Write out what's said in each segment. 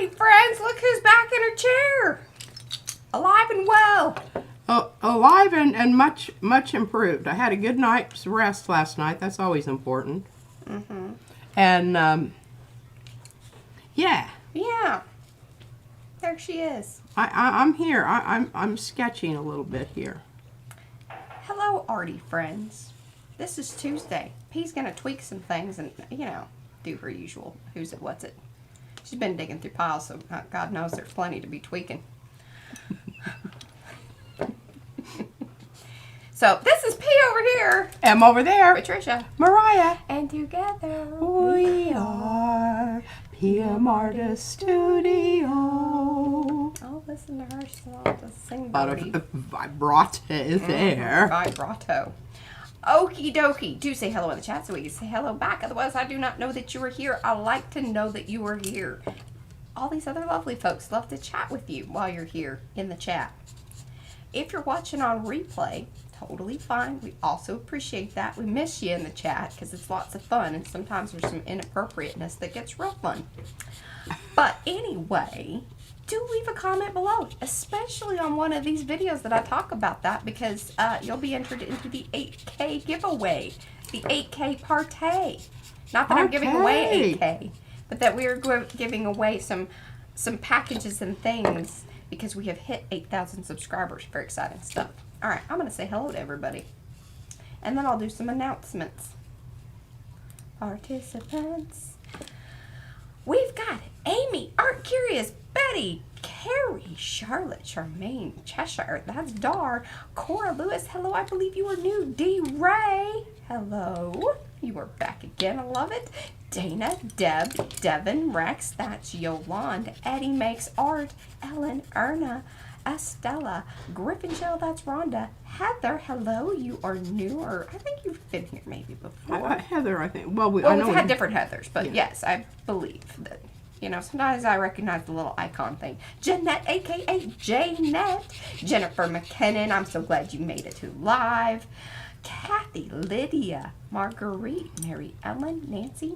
Howdy, friends. Look who's back in her chair. Alive and well. Alive and much improved. I had a good night's rest last night. That's always important. Mm-hmm. And, yeah. Yeah. There she is. I'm here. I'm sketching a little bit here. Hello, arty friends. This is Tuesday. P's going to tweak some things and, you know, do her usual who's it, what's it. She's been digging through piles, so God knows there's plenty to be tweaking. So, this is P over here. M over there. Patricia. Mariah. And together We are PM Artist Studio. Oh, listen to her song. Just sing A lot birdie. of vibrato there. Vibrato. Okie dokie. Do say hello in the chat so we can say hello back. Otherwise, I do not know that you are here. I like to know that you are here. All these other lovely folks love to chat with you while you're here in the chat. If you're watching on replay, totally fine. We also appreciate that. We miss you in the chat because it's lots of fun and sometimes there's some inappropriateness that gets real fun. But anyway, do leave a comment below, especially on one of these videos that I talk about that, because you'll be entered into the 8K giveaway, the 8K partay. Not that I'm giving away 8K, but that we are giving away some packages and things because we have hit 8,000 subscribers. Very exciting stuff. All right, I'm going to say hello to everybody, and then I'll do some announcements. Participants. We've got Amy, Art Curious, Betty, Carrie, Charlotte, Charmaine, Cheshire, that's Dar, Cora Lewis, hello, I believe you are new, D. Ray, hello, you are back again, I love it, Dana, Deb, Devin, Rex, that's Yolande, Eddie Makes Art, Ellen, Erna, Estella, Griffin Shell, that's Rhonda, Heather, hello, you are new, or I think you've been here maybe before. Heather, I think. Well, we've had different Heathers, but yeah. Yes, I believe that, you know, sometimes I recognize the little icon thing. Jeanette, a.k.a. Jaynette. Jennifer McKinnon, I'm so glad you made it to live. Kathy, Lydia, Marguerite, Mary Ellen, Nancy,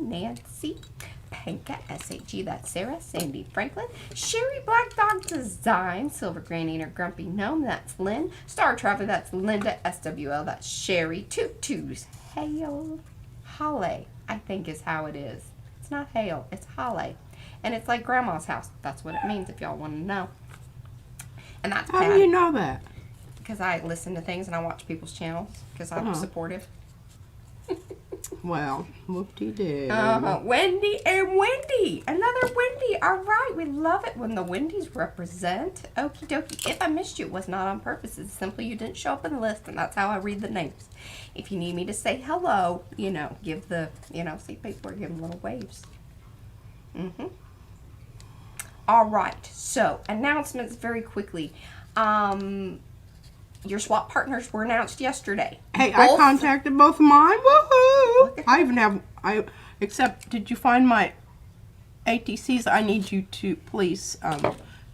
Panka, SHG, that's Sarah, Sandy Franklin, Sherry Black Dog Design, Silver Granny or Grumpy Gnome, that's Lynn, Star Traveler, that's Linda, SWL, that's Sherry, Toot Twos, Hail, Holly, I think is how it is. It's not Hail, it's Holly. And it's like Grandma's house. That's what it means if y'all want to know. And that's How do you know that? Because I listen to things and I watch people's channels because I'm supportive. Well, whoop-de-doo. Wendy and Wendy. Another Wendy. All right. We love it when the Wendy's represent. Okie dokie. If I missed you, it was not on purpose. It's simply you didn't show up in the list, and that's how I read the names. If you need me to say hello, you know, give the, you know, see people are giving little waves. Mm-hmm. All right. So, announcements very quickly. Your swap partners were announced yesterday. Hey, I contacted both of mine. Woohoo! I even have, except, did you find my ATCs? I need you to please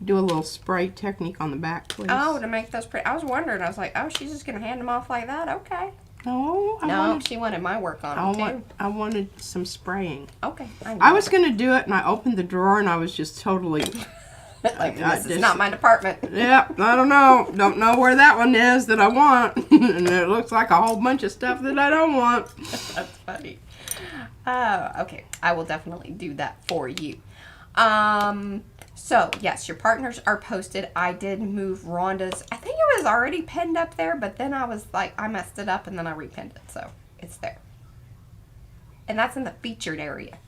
do a little spray technique on the back, please. Oh, to make those pretty. I was wondering. I was like, oh, she's just going to hand them off like that? Okay. No, she wanted my work on them, too. I wanted some spraying. Okay. I was going to do it, and I opened the drawer, and I was just totally... like, this is not my department. Yeah, I don't know. Don't know where that one is that I want. And it looks like a whole bunch of stuff that I don't want. That's funny. Okay. I will definitely do that for you. So, yes, your partners are posted. I did move Rhonda's. I think it was already pinned up there, but then I was like, I messed it up, and then I repinned it. So, it's there. And that's in the featured area.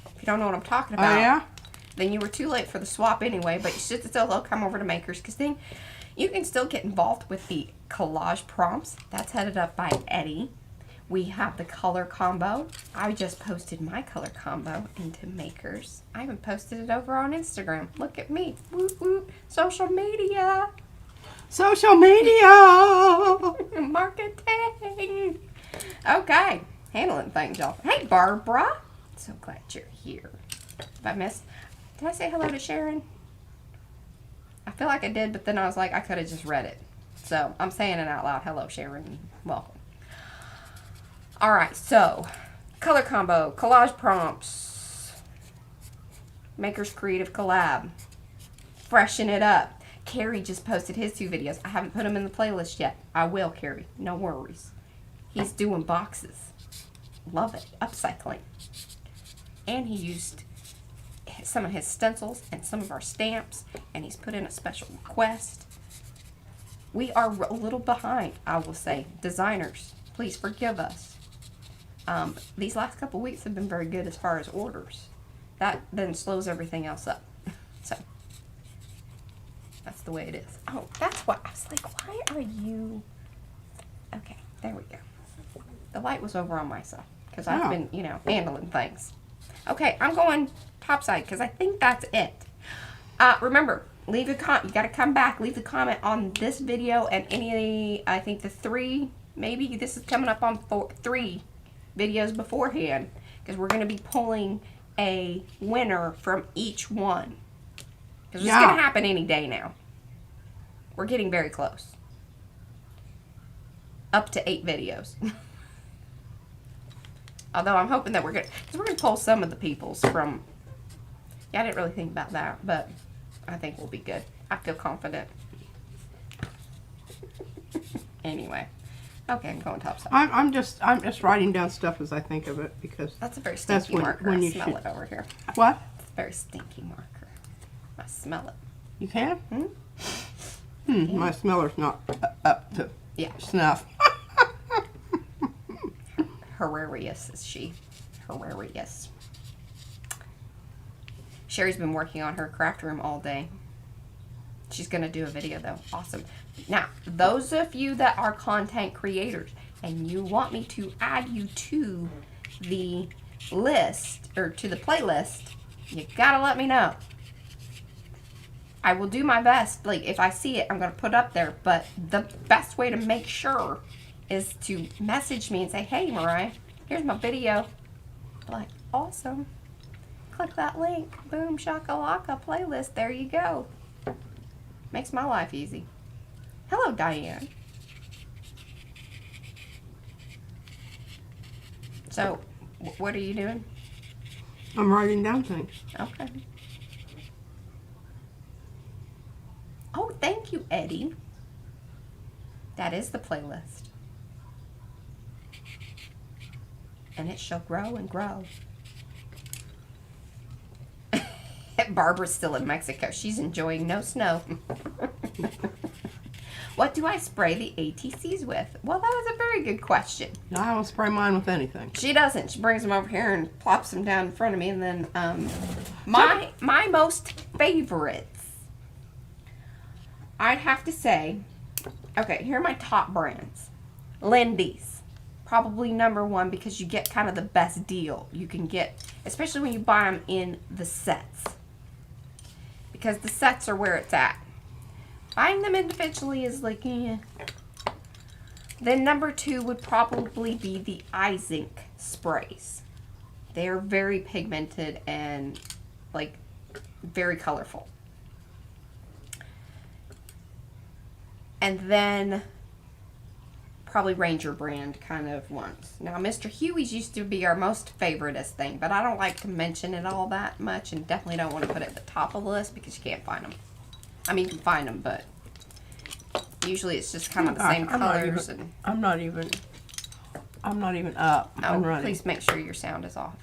If you don't know what I'm talking about. Oh, yeah? Then you were too late for the swap anyway, but you should still come over to Makers, because then you can still get involved with the collage prompts. That's headed up by Eddie. We have the color combo. I just posted my color combo into Makers. I even posted it over on Instagram. Look at me. Whoop, whoop. Social media. Social media. Marketing. Okay. Handling things, y'all. Hey, Barbara. So glad you're here. If I missed... Did I say hello to Sharon? I feel like I did, but then I was like, I could have just read it. So, I'm saying it out loud. Hello, Sharon. Welcome. Alright, so, color combo, collage prompts. Makers Creative Collab. Freshen it up. Carrie just posted his 2 videos. I haven't put them in the playlist yet. I will, Carrie. No worries. He's doing boxes. Love it. Upcycling. And he used some of his stencils and some of our stamps, and he's put in a special request. We are a little behind, I will say. Designers, please forgive us. These last couple weeks have been very good as far as orders. That then slows everything else up. So, that's the way it is. Oh, that's what, I was like, why are you... Okay, there we go. The light was over on myself, because I've been, you know, handling things. Okay, I'm going topside, because I think that's it. Remember, leave a comment. You got to come back, leave a comment on this video and any, I think the 3, maybe this is coming up on 3 videos beforehand, because we're going to be pulling a winner from each one. Because it's going to happen any day now. We're getting very close. Up to 8 videos. Although I'm hoping that we're going to pull some of the people's from, yeah, I didn't really think about that, but I think we'll be good. I feel confident. Anyway. Okay, I'm going topside. I'm just writing down stuff as I think of it, because that's a very stinky marker. I smell it over here. What? It's a very stinky marker. I smell it. You can? My smeller's not up to snuff. Hilarious is she. Hilarious. Sherry's been working on her craft room all day. She's going to do a video, though. Awesome. Now, those of you that are content creators and you want me to add you to the list, or to the playlist, you got to let me know. I will do my best. Like, if I see it, I'm going to put it up there. But the best way to make sure is to message me and say, hey, Mariah, here's my video. Like, awesome. Click that link. Boom, shakalaka, playlist. There you go. Makes my life easy. Hello, Diane. So, what are you doing? I'm writing down things. Okay. Oh, thank you, Eddie. That is the playlist. And it shall grow and grow. Barbara's still in Mexico. She's enjoying no snow. What do I spray the ATCs with? Well, that is a very good question. I don't spray mine with anything. She doesn't. She brings them over here and plops them down in front of me. And then my most favorites, I'd have to say, okay, here are my top brands. Lindy's. Probably #1 because you get kind of the best deal you can get, especially when you buy them in the sets. Because the sets are where it's at. Buying them individually is like, eh. Then #2 would probably be the iZink sprays. They're very pigmented and like very colorful. And then probably Ranger brand kind of ones. Now, Mr. Huey's used to be our most favoriteest thing, but I don't like to mention it all that much, and definitely don't want to put it at the top of the list because you can't find them. I mean, you can find them, but usually it's just kind of the same colors. I'm not even up. Oh, I'm running. please make sure your sound is off.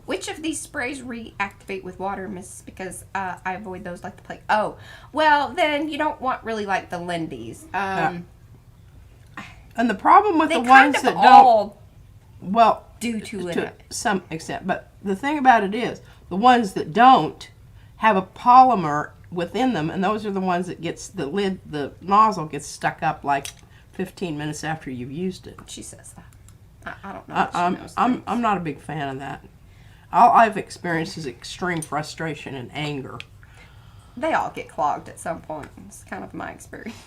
Which of these sprays reactivate with water, Miss? Because I avoid those like the plague. Oh, well, then you don't want really like the Lindy's. And the problem with they the ones kind that of all don't, well, do to to it. some extent, but the thing about it is, the ones that don't have a polymer within them, and those are the ones that gets the lid, the nozzle gets stuck up like 15 minutes after you've used it. She says that. I don't know. If she knows I'm not a big fan of that. All I've experienced is extreme frustration and anger. They all get clogged at some point. It's kind of my experience.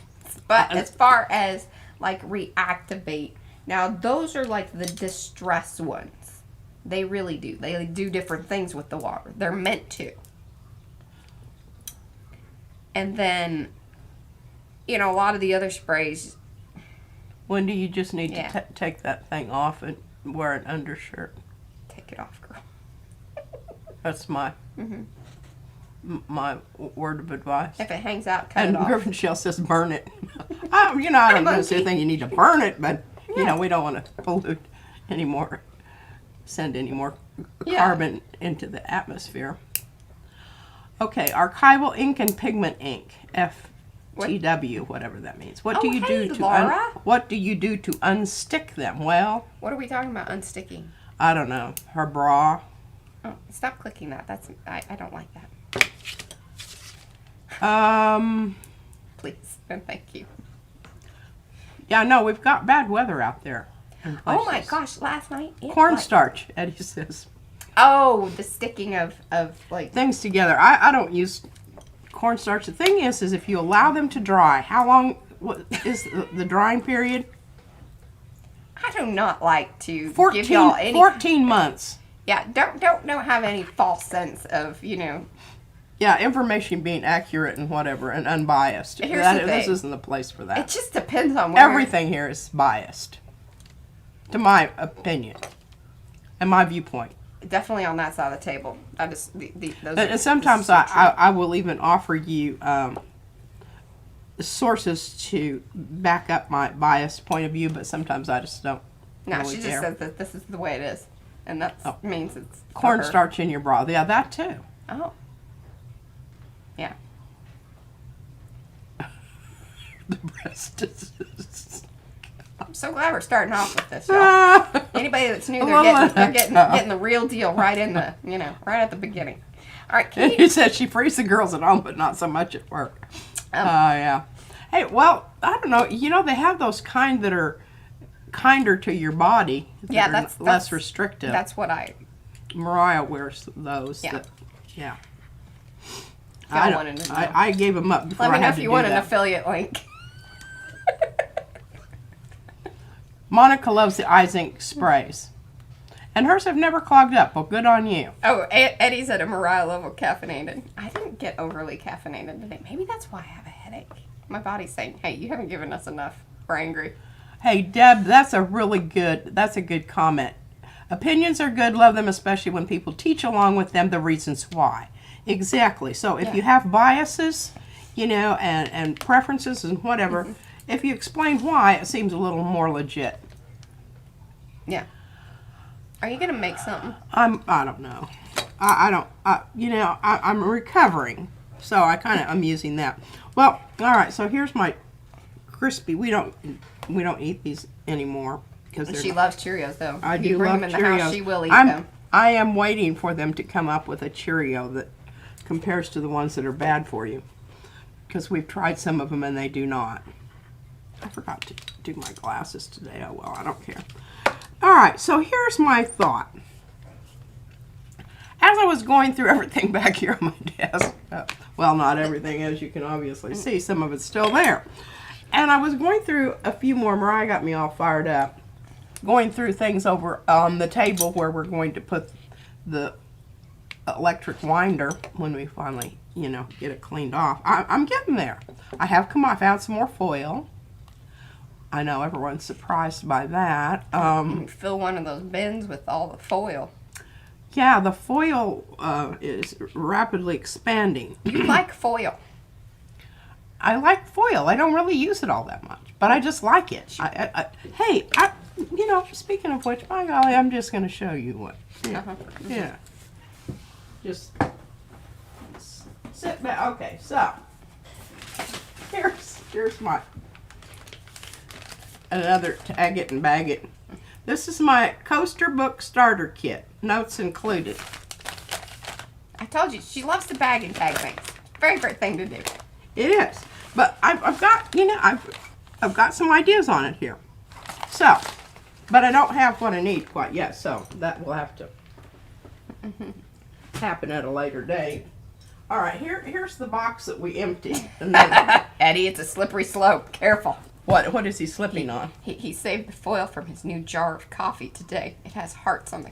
But as far as like reactivate, now those are like the distress ones. They really do. They do different things with the water. They're meant to. And then, you know, a lot of the other sprays. When do you just need to take that thing off and wear an undershirt. Take it off, girl. That's my my word of advice. If it hangs out, cut And it off. Griffin Shell says burn it. I don't necessarily think you need to burn it, but we don't want to pollute anymore, send any more carbon into the atmosphere. Okay, archival ink and pigment ink, FTW, whatever that means. What do you do to what do you do to unstick them? Well, what are we talking about unsticking? I don't know. Her bra. Oh, stop clicking that. I don't like that. Please and thank you. Yeah, no, we've got bad weather out there. Oh my gosh, last night. Cornstarch, Eddie says. Oh, the sticking of like things together. I don't use cornstarch. The thing is if you allow them to dry, how long is the drying period? I do not like to 14, give y'all any 14 months. Yeah, don't have any false sense of, Yeah, information being accurate and whatever and unbiased. Here's the thing. This isn't the place for that. It just depends on where everything here is biased, to my opinion and my viewpoint. Definitely on that side of the table. I just those and sometimes I will even offer you sources to back up my biased point of view, but sometimes I just don't. No, really she just says that this is the way it is, and that means it's cornstarch in your bra. Yeah, that too. Oh. Yeah. The breast is. I'm so glad we're starting off with this, y'all. Anybody that's new, they're getting the real deal right in the right at the beginning. All right, He said she frees the girls at home, but not so much at work. Yeah. Hey, well, I don't know. They have those kind that are kinder to your body. Yeah, that's less restrictive. That's what Mariah wears those. Yeah. Yeah. I I gave them up before Let me I know had if to you do want an that. affiliate link. Monica loves the eye zinc sprays. And hers have never clogged up. Well, good on you. Oh, Eddie's at a Mariah level caffeinated. I didn't get overly caffeinated today. Maybe that's why I have a headache. My body's saying, hey, you haven't given us enough. We're angry. Hey, Deb, that's a good comment. Opinions are good. Love them, especially when people teach along with them the reasons why. Exactly. So if you have biases, and preferences and whatever, if you explain why, it seems a little more legit. Yeah. Are you gonna make something? I don't know. I'm recovering, so I'm using that. Well, all right. So here's my crispy. We don't eat these anymore because she loves Cheerios, though. I if do you bring love them in Cheerios. the house, she will eat them. I am waiting for them to come up with a Cheerio that compares to the ones that are bad for you, because we've tried some of them and they do not. I forgot to do my glasses today. Oh well, I don't care. All right, so here's my thought. As I was going through everything back here on my desk, well, not everything, as you can obviously see, some of it's still there. And I was going through a few more. Mariah got me all fired up. Going through things over on the table where we're going to put the electric winder when we finally, get it cleaned off. I'm getting there. I found some more foil. I know everyone's surprised by that. Fill one of those bins with all the foil. Yeah, the foil is rapidly expanding. You like foil. I like foil. I don't really use it all that much, but I just like it. Hey, speaking of which, by golly, I'm just going to show you what. Yeah. Just sit back. Okay, so here's my another tag it and bag it. This is my coaster book starter kit, notes included. I told you, she loves to bag and tag things. Favorite thing to do. It is, but I've got some ideas on it here. So, but I don't have what I need quite yet, so that will have to happen at a later date. All right, here's the box that we emptied. And then, Eddie, it's a slippery slope. Careful. what is he slipping on? He saved the foil from his new jar of coffee today. It has hearts on the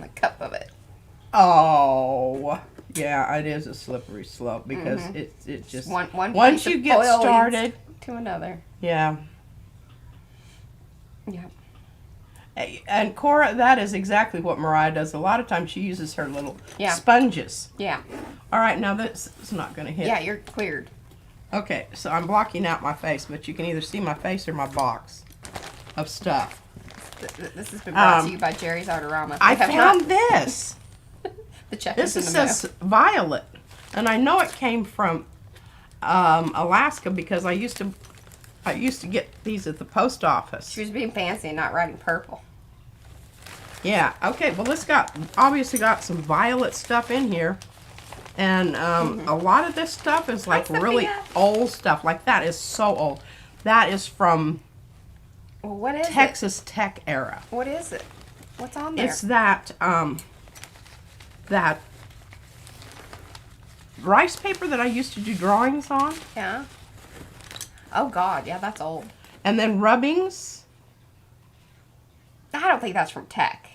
cup of it. Oh, yeah, it is a slippery slope because it just one once you get started to another. Yeah. Yeah. And Cora, that is exactly what Mariah does. A lot of times she uses her little Yeah. sponges. Yeah. All right, now this is not going to hit. Yeah, you're cleared. Okay, so I'm blocking out my face, but you can either see my face or my box of stuff. This has been brought to you by Jerry's Artorama. I found this. The check This is in the mail. says violet, and I know it came from Alaska because I used to get these at the post office. She was being fancy and not writing purple. Yeah. Okay. Well, this obviously got some violet stuff in here, and a lot of this stuff is like really old stuff. Like that is so old. That is from Well, what is Texas Tech era. What is it? What's on there? It's that that rice paper that I used to do drawings on, Yeah. Oh God, yeah, that's old. and then rubbings. I don't think that's from Tech.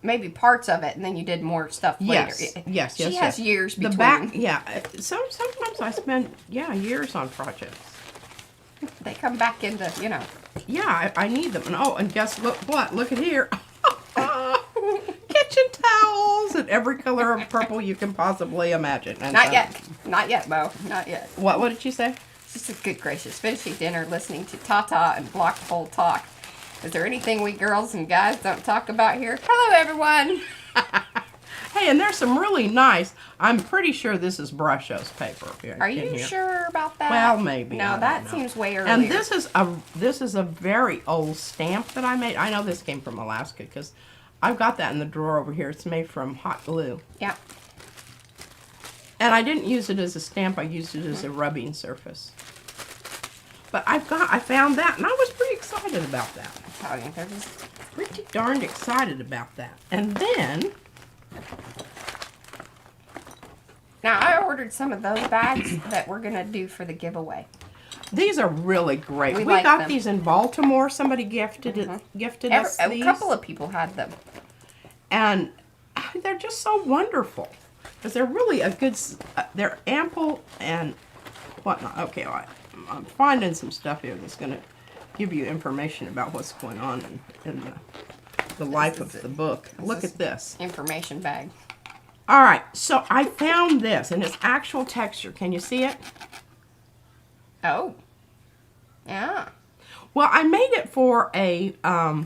Maybe parts of it, and then you did more stuff later. Yes. She has years between. The back, yeah. Sometimes I spend years on projects. They come back into, Yeah, I need them. And guess what? Look at here. Kitchen towels in every color of purple you can possibly imagine. And Not yet. Not yet, Bo. Not yet. What did you say? Just a good gracious. Finishing dinner, listening to Tata and Blockful talk. Is there anything we girls and guys don't talk about here? Hello, everyone. Hey, and there's some really nice. I'm pretty sure this is Brusho's paper. Are you sure about that? Well, maybe. No, that seems way earlier. And this is a very old stamp that I made. I know this came from Alaska because I've got that in the drawer over here. It's made from hot glue. Yeah. And I didn't use it as a stamp. I used it as a rubbing surface. But I found that, and I was pretty excited about that. They're just... Pretty darned excited about that. And then... Now, I ordered some of those bags that we're going to do for the giveaway. These are really great. We like got them. these in Baltimore. Somebody gifted us these. A couple of people had them. And they're just so wonderful. Because they're really a good... they're ample and whatnot. Okay, I'm finding some stuff here that's going to give you information about what's going on in the life of the book. Look at this. Information bag. All right, so I found this, and it's actual texture. Can you see it? Oh. Yeah. Well, I made it for a, what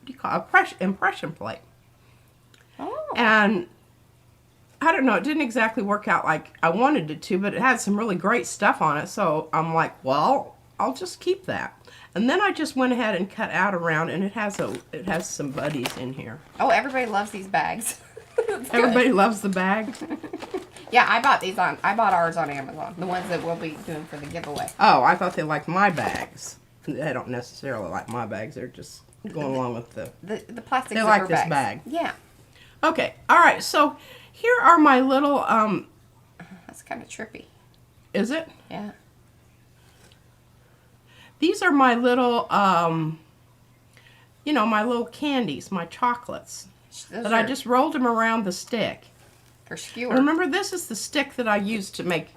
do you call it? Impression plate. Oh. And I don't know, it didn't exactly work out like I wanted it to, but it had some really great stuff on it. So I'm like, well, I'll just keep that. And then I just went ahead and cut out around, and it has some buddies in here. Oh, everybody loves these bags. Everybody loves the bag. Yeah, I bought ours on Amazon. The ones that we'll be doing for the giveaway. Oh, I thought they liked my bags. They don't necessarily like my bags. They're just going along with the plastic They zipper like this bags. bag. Yeah. Okay. All right. So here are my little That's kind of trippy. is it? Yeah. These are my little my little candies, my chocolates. But I just rolled them around the stick. For skewer. And remember, this is the stick that I used to make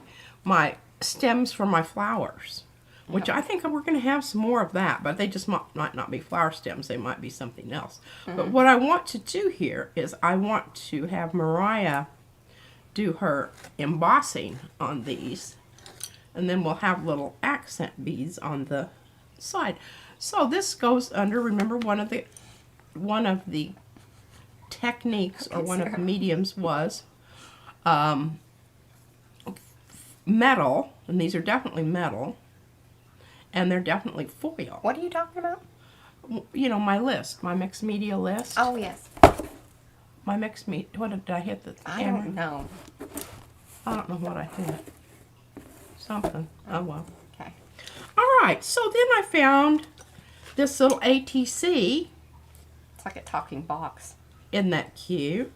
my stems for my flowers. Which I think we're going to have some more of that, but they just might not be flower stems. They might be something else. But what I want to do here is I want to have Mariah do her embossing on these. And then we'll have little accent beads on the side. So this goes under, remember, one of the techniques or one of the mediums was metal, and these are definitely metal. And they're definitely foil. What are you talking about? You know, my list, my mixed media list. Oh, yes. My mixed media, what did I hit the I camera? don't know. I don't know what I hit. Something. Oh, well. Okay. All right, so then I found this little ATC. It's like a talking box. Isn't that cute?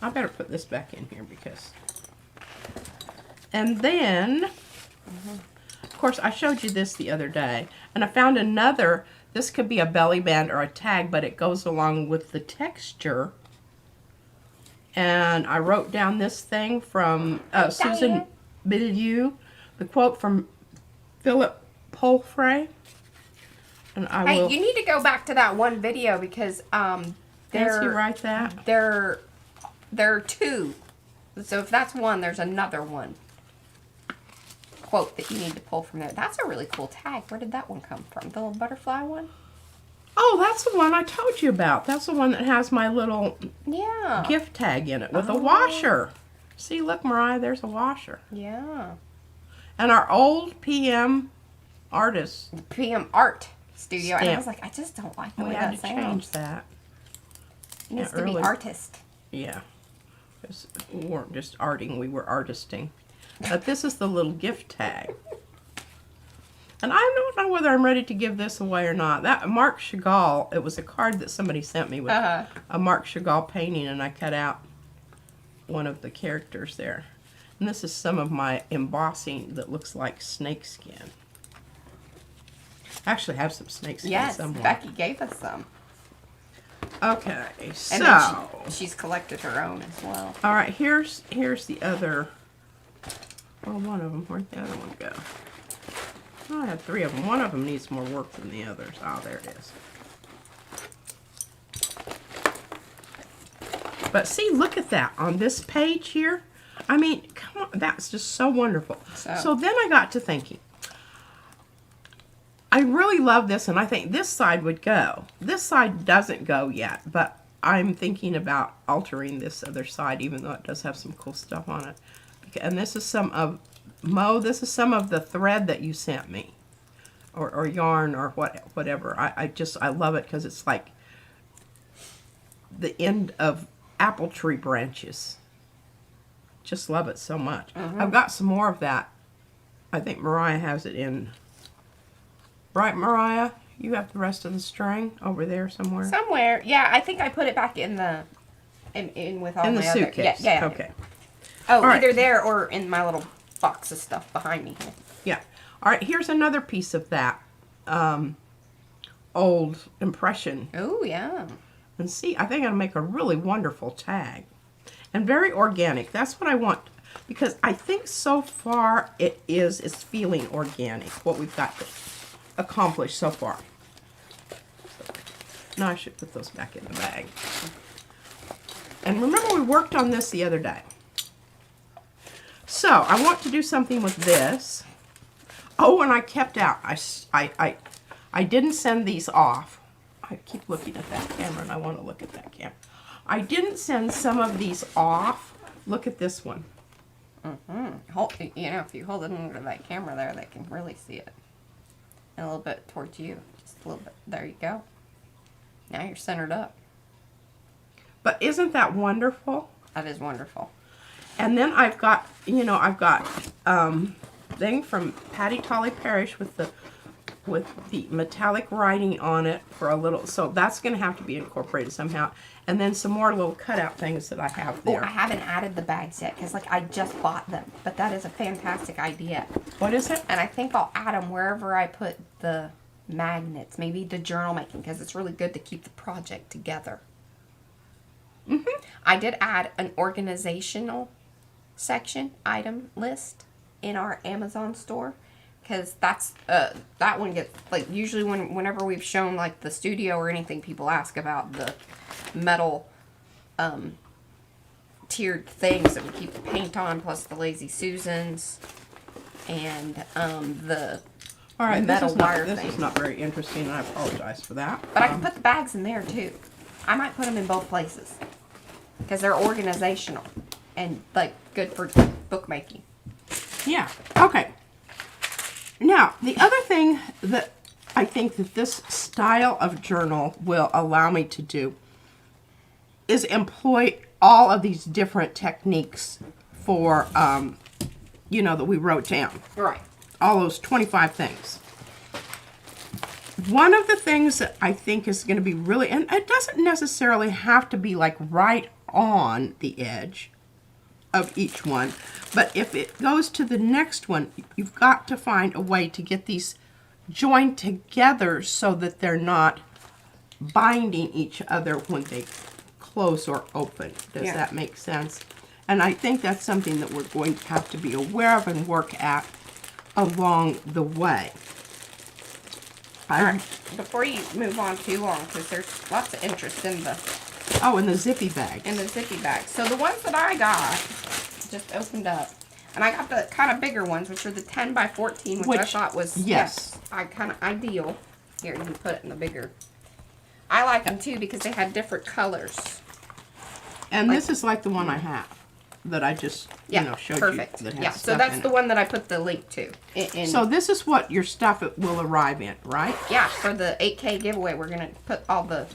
I better put this back in here because... And then... Of course, I showed you this the other day, and I found another. This could be a belly band or a tag, but it goes along with the texture. And I wrote down this thing from Susan Biddeu, the quote from Philip Polfray. And I Hey, will. you need to go back to that one video because Nancy, write that. there are two. So if that's one, there's another one. Quote that you need to pull from there. That's a really cool tag. Where did that one come from? The little butterfly one? Oh, that's the one I told you about. That's the one that has my little gift tag in it with a washer. See, look, Mariah, there's a washer. Yeah. And our old PM artist. PM Art Studio. Stamp. And I was like, I just don't like the way We had that to sounds. change that. It needs Yeah, to be early. artist. Yeah. 'Cause we weren't just arting, we were artisting. But this is the little gift tag. And I don't know whether I'm ready to give this away or not. That Marc Chagall, it was a card that somebody sent me with a Marc Chagall painting, and I cut out one of the characters there. And this is some of my embossing that looks like snake skin. I actually have some snake skin Yes, somewhere. Becky gave us some. Okay, And so then she's collected her own as well. all right, here's the other. Well, one of them. Where'd the other one go? Oh, I have three of them. One of them needs more work than the others. Oh, there it is. But see, look at that on this page here. I mean, come on, that's just so wonderful. So then I got to thinking, I really love this, and I think this side would go. This side doesn't go yet, but I'm thinking about altering this other side, even though it does have some cool stuff on it. And this is some of, Mo, this is some of the thread that you sent me. Or yarn or whatever. I love it because it's like the end of apple tree branches. Just love it so much. I've got some more of that. I think Mariah has it in. Right, Mariah? You have the rest of the string over there somewhere? Somewhere. Yeah, I think I put it back in the in with all in my the other. suitcase. Yeah. Okay. Oh, All right. either there or in my little box of stuff behind me. Yeah. All right, here's another piece of that old impression. Oh, yeah. And see, I think I'll make a really wonderful tag. And very organic. That's what I want. Because I think so far it's feeling organic, what we've got to accomplish so far. Now I should put those back in the bag. And remember, we worked on this the other day. So I want to do something with this. Oh, and I kept out. I didn't send these off. I keep looking at that camera, and I want to look at that camera. I didn't send some of these off. Look at this one. Hold, you know, if you hold it under that camera there, they can really see it. And a little bit towards you. Just a little bit. There you go. Now you're centered up. But isn't that wonderful? That is wonderful. And then I've got, you know, I've got thing from Patty Tolly Parrish with the metallic writing on it for a little, so that's going to have to be incorporated somehow. And then some more little cutout things that I have Oh, there. I haven't added the bags yet because, like, I just bought them. But that is a fantastic idea. What is it? And I think I'll add them wherever I put the magnets. Maybe the journal making because it's really good to keep the project together. I did add an organizational section item list in our Amazon store. Because that's, that one gets, like, usually whenever we've shown, like, the studio or anything, people ask about the metal, tiered things that we keep the paint on, plus the Lazy Susans, and, the All right, metal wire this thing. is not very interesting, and I apologize for that. But I can put the bags in there, too. I might put them in both places. Because they're organizational. And, like, good for bookmaking. Yeah, okay. Now, the other thing that I think that this style of journal will allow me to do is employ all of these different techniques for, you know, that we wrote down. Right. All those 25 things. One of the things that I think is going to be really, and it doesn't necessarily have to be like right on the edge of each one, but if it goes to the next one, you've got to find a way to get these joined together so that they're not binding each other when they close or open. Does that make sense? And I think that's something that we're going to have to be aware of and work at along the way. All right, before you move on too long, because there's lots of interest in the in the zippy bag. So the ones that I got just opened up, and I got the kind of bigger ones, which are the 10 by 14, which I thought was kind of ideal. Here, you can put it in the bigger. I like them too because they had different colors. And this is like the one I have that I just showed perfect. you. That has So that's the one that I put the link to. So this is what your stuff will arrive in, right? Yeah, for the 8K giveaway, we're gonna put all the.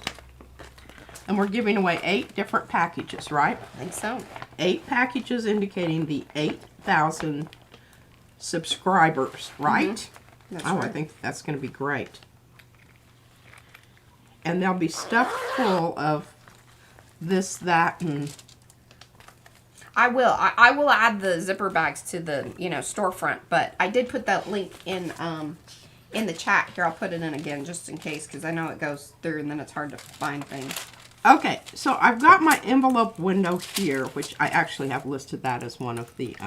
And we're giving away 8 different packages, right? I think so. 8 packages indicating the 8,000 subscribers, right? Mm-hmm. That's right. I think that's going to be great. And they'll be stuffed full of this, that, and... I will add the zipper bags to the, storefront, but I did put that link in the chat. Here, I'll put it in again just in case, because I know it goes through and then it's hard to find things. Okay, so I've got my envelope window here, which I actually have listed that as one of the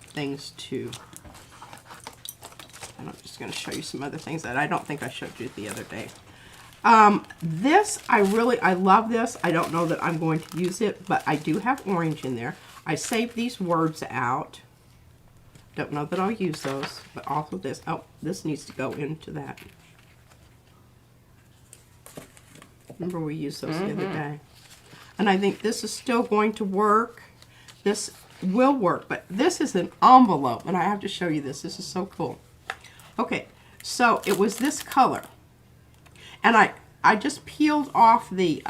things to... And I'm just going to show you some other things that I don't think I showed you the other day. This, I love this. I don't know that I'm going to use it, but I do have orange in there. I saved these words out. Don't know that I'll use those, but also this. Oh, this needs to go into that. Remember we used those the other day. And I think this is still going to work. This will work, but this is an envelope, and I have to show you this. This is so cool. Okay, so it was this color. And I just peeled off the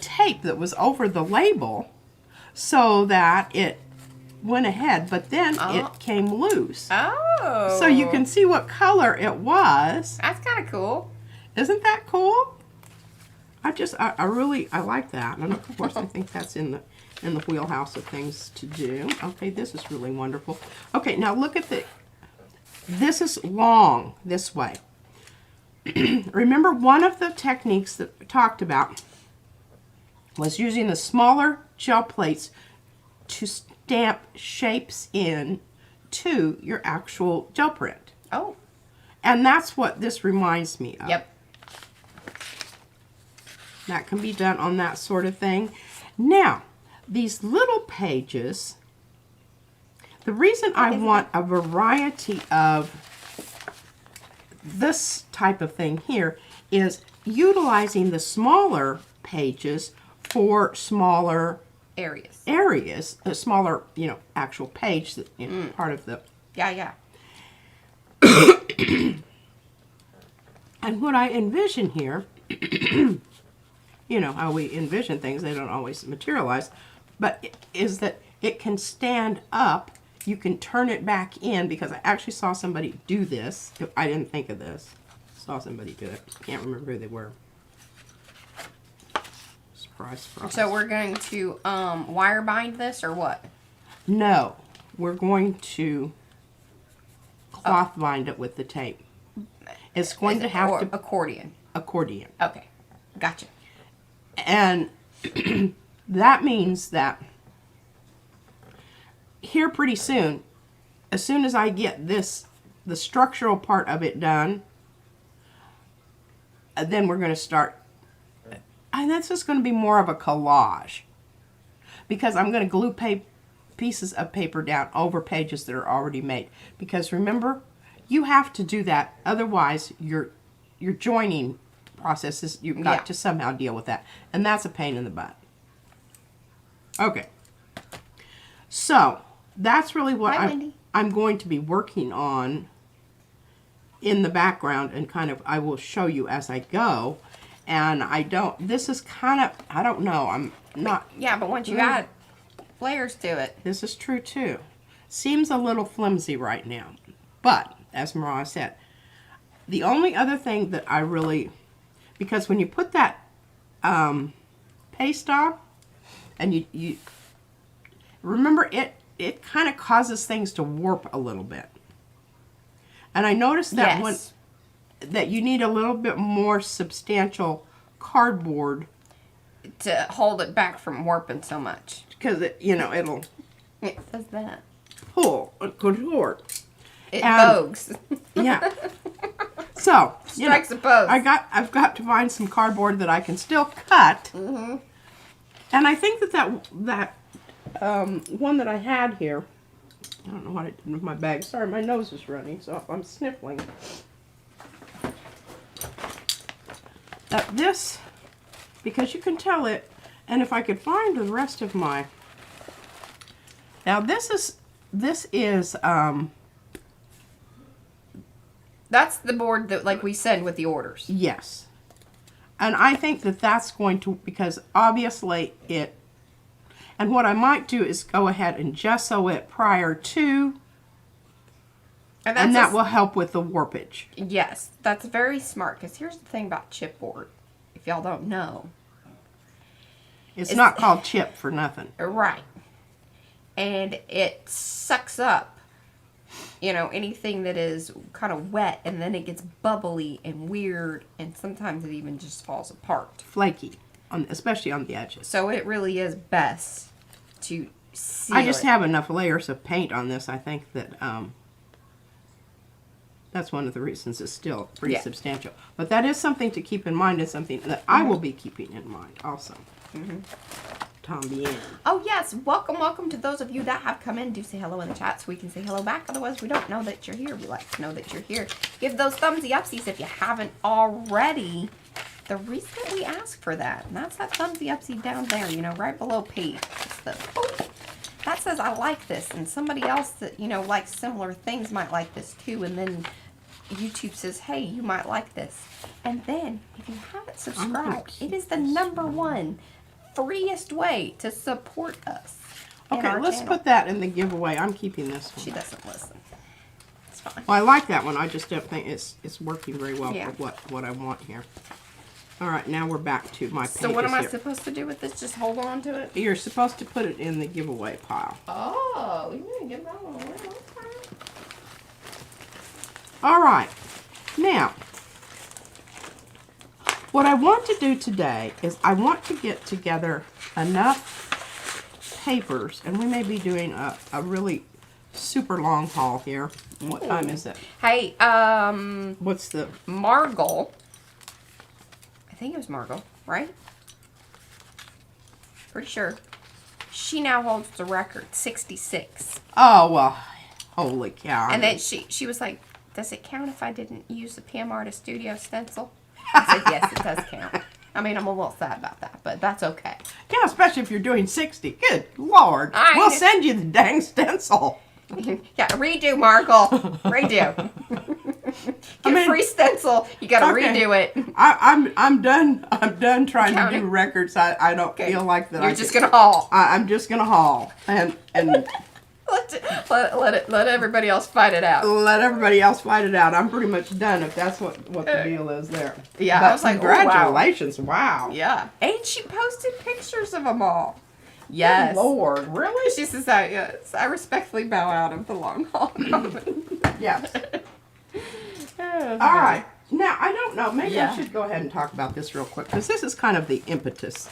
tape that was over the label so that it went ahead, but then it came loose. Oh. So you can see what color it was. That's kind of cool. Isn't that cool? I really like that. And of course I think that's in the wheelhouse of things to do. Okay, this is really wonderful. Okay, now look at this is long this way. Remember, one of the techniques that we talked about was using the smaller gel plates to stamp shapes in to your actual gel print. Oh. And that's what this reminds me of. Yep. That can be done on that sort of thing. Now, these little pages, the reason I want a variety of this type of thing here is utilizing the smaller pages for smaller areas, a smaller, actual page that part of the yeah. And what I envision here, how we envision things, they don't always materialize, but is that it can stand up. You can turn it back in, because I actually saw somebody do this. I didn't think of this. Saw somebody do it. Can't remember who they were. Surprise, surprise. So we're going to wire bind this or what? No, we're going to cloth bind it with the tape. It's going to have to accordion. Okay, gotcha. And that means that here pretty soon, as soon as I get the structural part of it done, then we're going to start, and that's just going to be more of a collage, because I'm going to glue pieces of paper down over pages that are already made, because remember, you have to do that, otherwise your joining processes, you've got to somehow deal with that, and that's a pain in the butt. Okay, so that's really what I'm going to be working on in the background, and kind of I will show you as I go. And this is kind of, I don't know, I'm not. Yeah, but once you add layers to it. This is true too. Seems a little flimsy right now. But, as Mariah said, the only other thing that I really, because when you put that paste on, and you remember it kind of causes things to warp a little bit. And I noticed that that you need a little bit more substantial cardboard to hold it back from warping so much. Because it'll It says that. pull and contort. It And- bogues. Yeah. So, Strikes a pose. I've got to find some cardboard that I can still cut. Mm-hmm. And I think that one that I had here, I don't know what I did with my bag. Sorry, my nose is running, so I'm sniffling. This, because you can tell it, and if I could find the rest of my, now this is That's the board that like we send with the orders. yes. And I think that that's going to, because obviously it, and what I might do is go ahead and gesso it prior to, and that will help with the warpage. Yes, that's very smart, because here's the thing about chipboard, if y'all don't know. It's not called chip for nothing. Right. And it sucks up, you know, anything that is kind of wet, and then it gets bubbly and weird, and sometimes it even just falls apart. Flaky, especially on the edges. So it really is best to seal I just it. have enough layers of paint on this, I think that that's one of the reasons it's still pretty substantial. But that is something to keep in mind, and something that I will be keeping in mind also. Tom bien. Oh yes, welcome to those of you that have come in. Do say hello in the chat so we can say hello back. Otherwise, we don't know that you're here. We like to know that you're here. Give those thumbsy upsies if you haven't already. The reason that we ask for that, and that's that thumbsy upsie down there, you know, right below P. It's the, that says I like this, and somebody else that, you know, likes similar things might like this too, and then YouTube says, hey, you might like this. And then, if you haven't subscribed, it is the #1 freest way to support us. Okay, let's put that in the giveaway. I'm keeping this one. She doesn't listen. It's fine. Well, I like that one. I just don't think it's working very well Yeah. for what I want here. All right, now we're back to my paint. So what am I supposed to do with this? Just hold on to it? You're supposed to put it in the giveaway pile. Oh, you didn't give that one away. Okay. All right, now, what I want to do today is I want to get together enough papers, and we may be doing a really super long haul here. What time is it? Hey, What's the... Margot. I think it was Margot, right? Pretty sure. She now holds the record, 66. Oh, well, holy cow. And then she was like, does it count if I didn't use the PM Artist Studio stencil? I said, yes, it does count. I mean, I'm a little sad about that, but that's okay. Yeah, especially if you're doing 60. Good Lord. We'll send you the dang stencil. Yeah, redo, Margot. Redo. Get a free stencil. You gotta redo it. I'm done. I'm done trying to do records. I don't feel like that. You're just gonna haul. I'm just gonna haul and let everybody else fight it out. let everybody else fight it out. I'm pretty much done if that's what the deal is there. Yeah, but I was like, congratulations! Wow. Yeah, and she posted pictures of them all. Yes. Good Lord, really? She says, yes, I respectfully bow out of the long haul comment. Yes. Oh, All right. Now, I don't know. Maybe I should go ahead and talk about this real quick, because this is kind of the impetus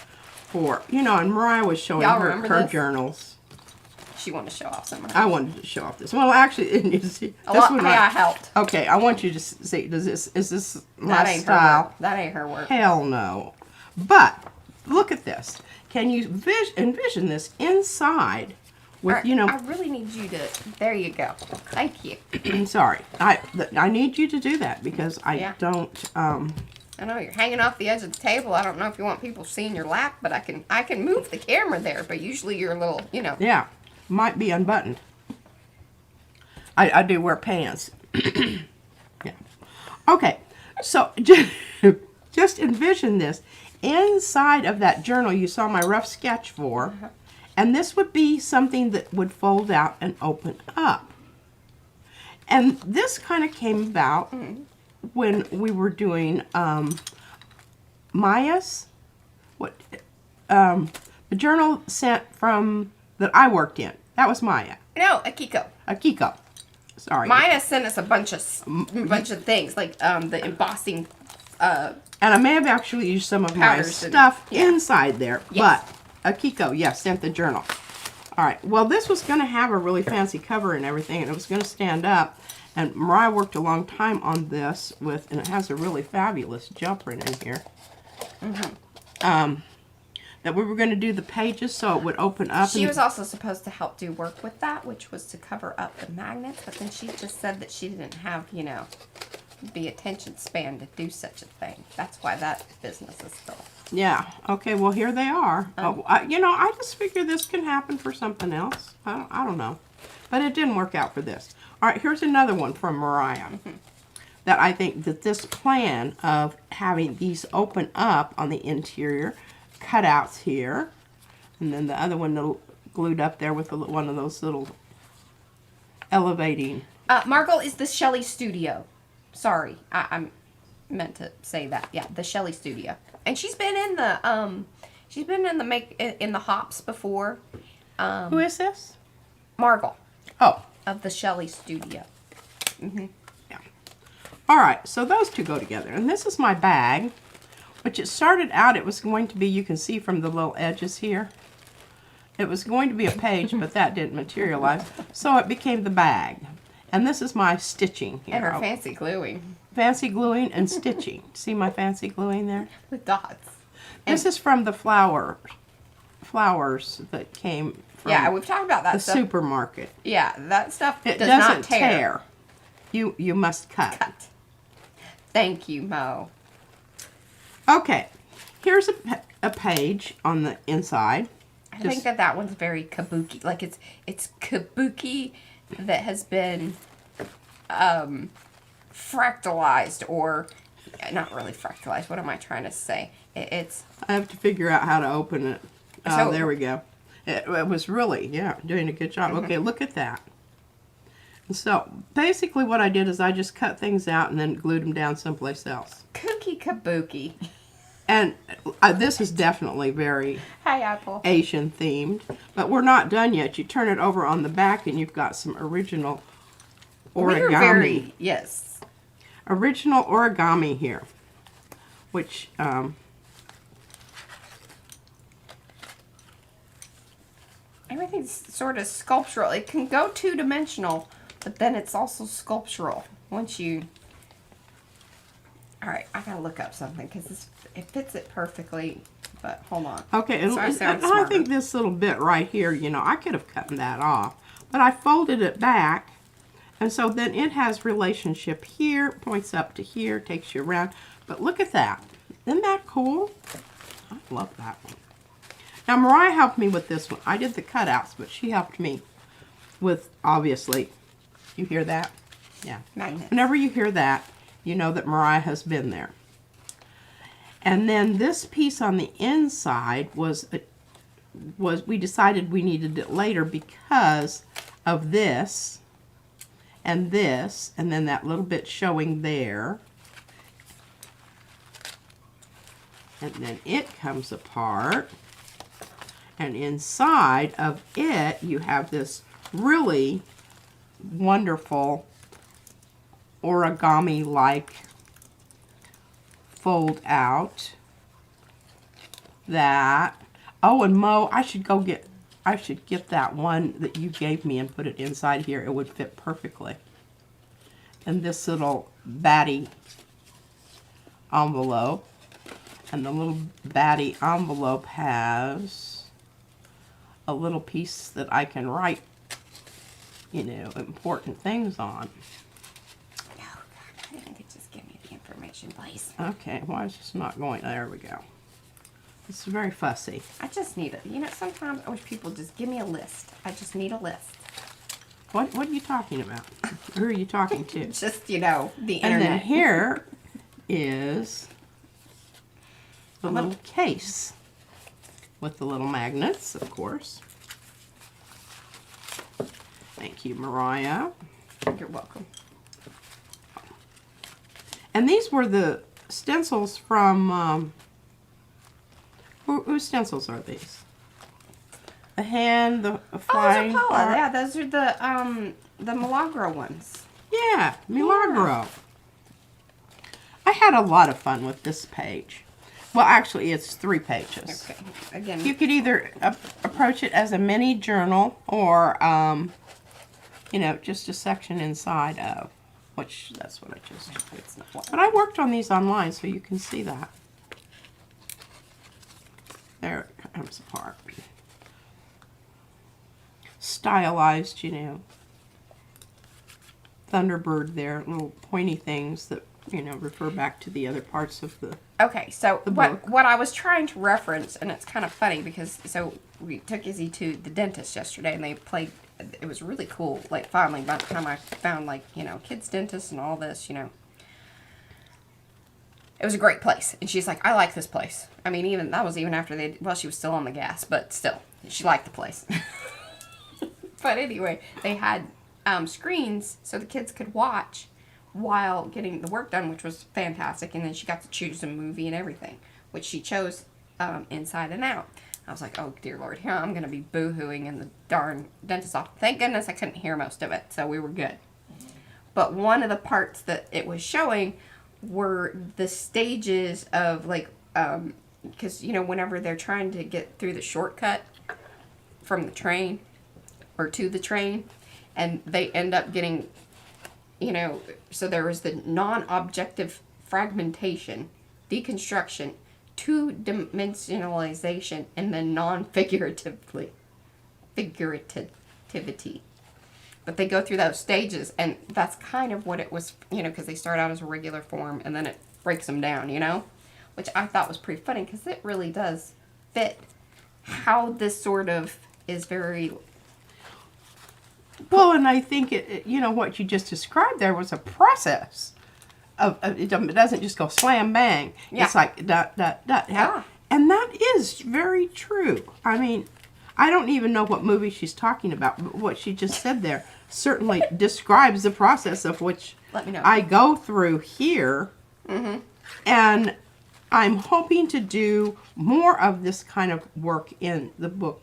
for, you know, and Mariah was showing her journals. She wanted to show off some of I wanted to show off this. Well, actually, you see, this one I helped. Okay, I want you to see, is this my that ain't style? Her work. That ain't her work. Hell no. But, look at this. Can you envision this inside with, you know... I really need you to... There you go. Thank you. Sorry. I need you to do that because I don't... I know you're hanging off the edge of the table. I don't know if you want people seeing your lap, but I can move the camera there, but usually you're a little, you know... Yeah. Might be unbuttoned. I do wear pants. Yeah. Okay. So, just envision this. Inside of that journal you saw my rough sketch for, and this would be something that would fold out and open up. And this kind of came about when we were doing Maya's, the journal sent from, that I worked in. That was Maya. No, Akiko. Akiko. Sorry. Maya sent us a bunch of things, like the embossing and I may have actually used some of my stuff inside there. Yes. But Akiko, yes, sent the journal. All right. Well, this was going to have a really fancy cover and everything, and it was going to stand up. And Mariah worked a long time on this with, and it has a really fabulous gel print in here. That we were going to do the pages so it would open up. She was also supposed to help do work with that, which was to cover up the magnets, but then she just said that she didn't have, you know, the attention span to do such a thing. That's why that business is still. Yeah. Okay, well, here they are. You know, I just figure this can happen for something else. I don't know. But it didn't work out for this. All right, here's another one from Mariah. That I think that this plan of having these open up on the interior, cutouts here, and then the other one glued up there with one of those little elevating. Margot is the Gelli Studio. Sorry, I meant to say that. Yeah, the Gelli Studio, and she's been in the in the hops before. Who is this? Margot. Oh, of the Gelli Studio. Yeah. All right, so those two go together, and this is my bag. Which it started out, it was going to be, you can see from the little edges here, it was going to be a page, but that didn't materialize. So it became the bag. And this is my stitching here. And her fancy gluing. Fancy gluing and stitching. See my fancy gluing there? With dots. This is from the flowers that came from we've talked about that the stuff. supermarket. Yeah, that stuff It does doesn't not tear. You must cut. Thank you, Mo. Okay, here's a page on the inside. I think that one's very kabuki. Like it's kabuki that has been fractalized, or not really fractalized. What am I trying to say? It's. I have to figure out how to open it. So, there we go. It was really, doing a good job. Okay, look at that. So basically what I did is I just cut things out and then glued them down someplace else. Cookie kabuki. And this is definitely very Hi, Apple. Asian themed. But we're not done yet. You turn it over on the back and you've got some original origami. Yes. Original origami here. Which, everything's sort of sculptural. It can go two-dimensional, but then it's also sculptural once you... All right, I gotta look up something because it fits it perfectly, but hold on. Okay, so I think this little bit right here, you know, I could have cut that off, but I folded it back, and so then it has relationship here, points up to here, takes you around. But look at that. Isn't that cool? I love that one. Now, Mariah helped me with this one. I did the cutouts, but she helped me with, obviously, you hear that? Yeah. Magnets. Whenever you hear that, you know that Mariah has been there. And then this piece on the inside was we decided we needed it later because of this, and then that little bit showing there. And then it comes apart. And inside of it, you have this really wonderful origami-like fold out that. Oh, and Mo, I should get that one that you gave me and put it inside here. It would fit perfectly. And this little batty envelope. And the little batty envelope has a little piece that I can write, you know, important things on. No, I think it just give me the information, please. Okay, why is this not going? There we go. It's very fussy. I just need it. You know, sometimes I wish people just give me a list. I just need a list. What are you talking about? Who are you talking to? Just, you know, the And internet. then here is the little case with the little magnets, of course. Thank you, Mariah. You're welcome. And these were the stencils from, whose stencils are these? The hand, the flying. Oh, those are Paula. heart. Yeah, those are the Milagro ones. Yeah, Milagro. I had a lot of fun with this page. Well, actually, it's 3 pages. Okay, again. You could either approach it as a mini journal or, you know, just a section inside of. which that's what I just did. It's not what. But I worked on these online, so you can see that. There it comes apart. Stylized, you know. Thunderbird there, little pointy things that, you know, refer back to the other parts of the... Okay, so The book. what I was trying to reference, and it's kind of funny because, so we took Izzy to the dentist yesterday and they played, it was really cool, like finally by the time I found like, you know, kids dentist and all this, you know. It was a great place. And she's like, I like this place. I mean, even, that was even after they, well, she was still on the gas, but still, she liked the place. But anyway, they had screens so the kids could watch while getting the work done, which was fantastic. And then she got to choose a movie and everything, which she chose Inside and Out. I was like, oh, dear Lord, here I'm going to be boo-hooing in the darn dentist's office. Thank goodness I couldn't hear most of it, so we were good. But one of the parts that it was showing were the stages of, like, because, you know, whenever they're trying to get through the shortcut from the train or to the train, and they end up getting, you know, so there was the non-objective fragmentation, deconstruction, two-dimensionalization, and then non-figurativity. But they go through those stages, and that's kind of what it was, you know, because they start out as a regular form, and then it breaks them down, you know? Which I thought was pretty funny, because it really does fit how this sort of is very... Well, and I think, you know, what you just described there was a process. It doesn't just go slam bang. Yeah. It's like dot, dot, dot. Yeah. And that is very true. I mean, I don't even know what movie she's talking about, but what she just said there certainly describes the process of which Let me know. I go through here. Mm-hmm. And I'm hoping to do more of this kind of work in the book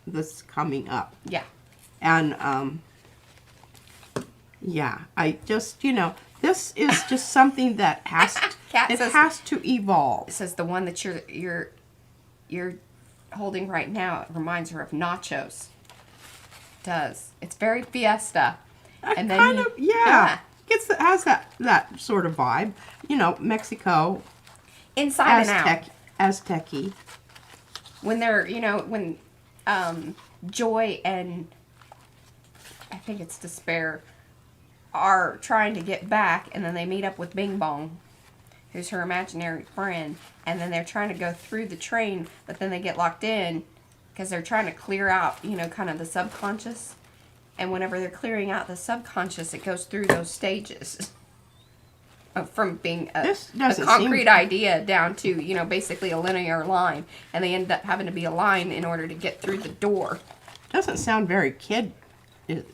that's coming up. Yeah. And, yeah, I just, you know, this is just something that has to, has to evolve. It says the one that you're holding right now, it reminds her of nachos. It does. It's very fiesta. And then Kind of, yeah. Has that sort of vibe. You know, Mexico. Inside and Out. Aztec-y. When they're, you know, when Joy and I think it's Despair are trying to get back, and then they meet up with Bing Bong, who's her imaginary friend, and then they're trying to go through the train, but then they get locked in because they're trying to clear out, you know, kind of the subconscious. And whenever they're clearing out the subconscious, it goes through those stages from being a concrete idea down to, you know, basically a linear line, and they end up having to be a line in order to get through the door. Doesn't sound very kid. It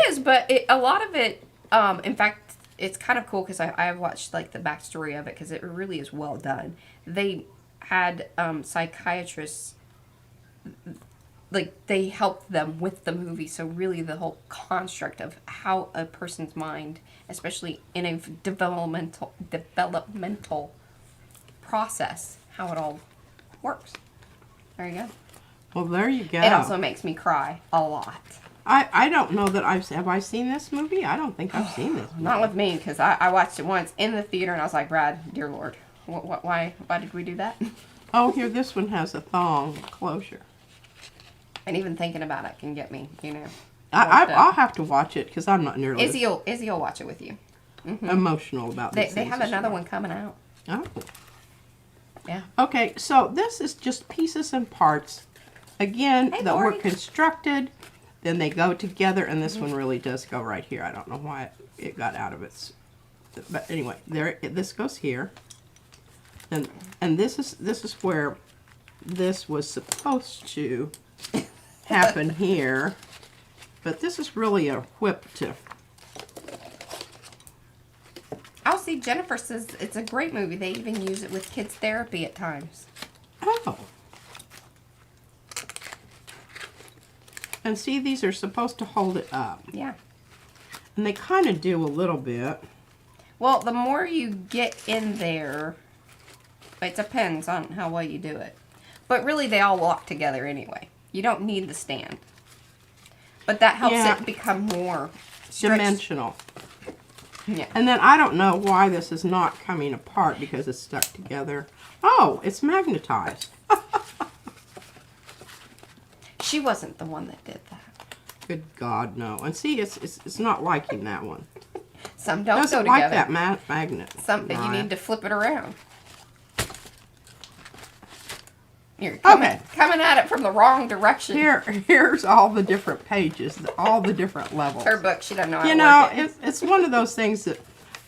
is, but a lot of it, in fact, it's kind of cool because I've watched like the backstory of it because it really is well done. They had psychiatrists, like they helped them with the movie, so really the whole construct of how a person's mind, especially in a developmental process, how it all works. There you go. Well, there you go. It also makes me cry a lot. I don't know that have I seen this movie? I don't think I've seen this movie. Not with me, because I watched it once in the theater, and I was like, Brad, dear Lord, why did we do that? Oh, here, this one has a thong closure. And even thinking about it can get me, you know. I'll have to watch it, because I'm not nearly Izzy will watch it with you. Mm-hmm. Emotional about this. They have another one coming out. Oh. Yeah. Okay, so this is just pieces and parts, again, Hey, that were Lori. constructed. Then they go together, and this one really does go right here. I don't know why it got out of its, but anyway, this goes here, and this is where this was supposed to happen here, but this is really a whip to. I'll see. Jennifer says it's a great movie. They even use it with kids therapy at times. Oh. And see, these are supposed to hold it up. Yeah. And they kind of do a little bit. Well, the more you get in there, it depends on how well you do it. But really, they all walk together anyway. You don't need the stand. But that helps it become more stretched. Dimensional. Yeah. And then I don't know why this is not coming apart because it's stuck together. Oh, it's magnetized. She wasn't the one that did that. Good God, no. And see, it's not liking that one. Some don't Doesn't go together. like that magnet. Something you Mariah. need to flip it around. You're coming at it from the wrong direction. Here's all the different pages, all the different levels. Her book, she doesn't know how to You know, work it. it's one of those things that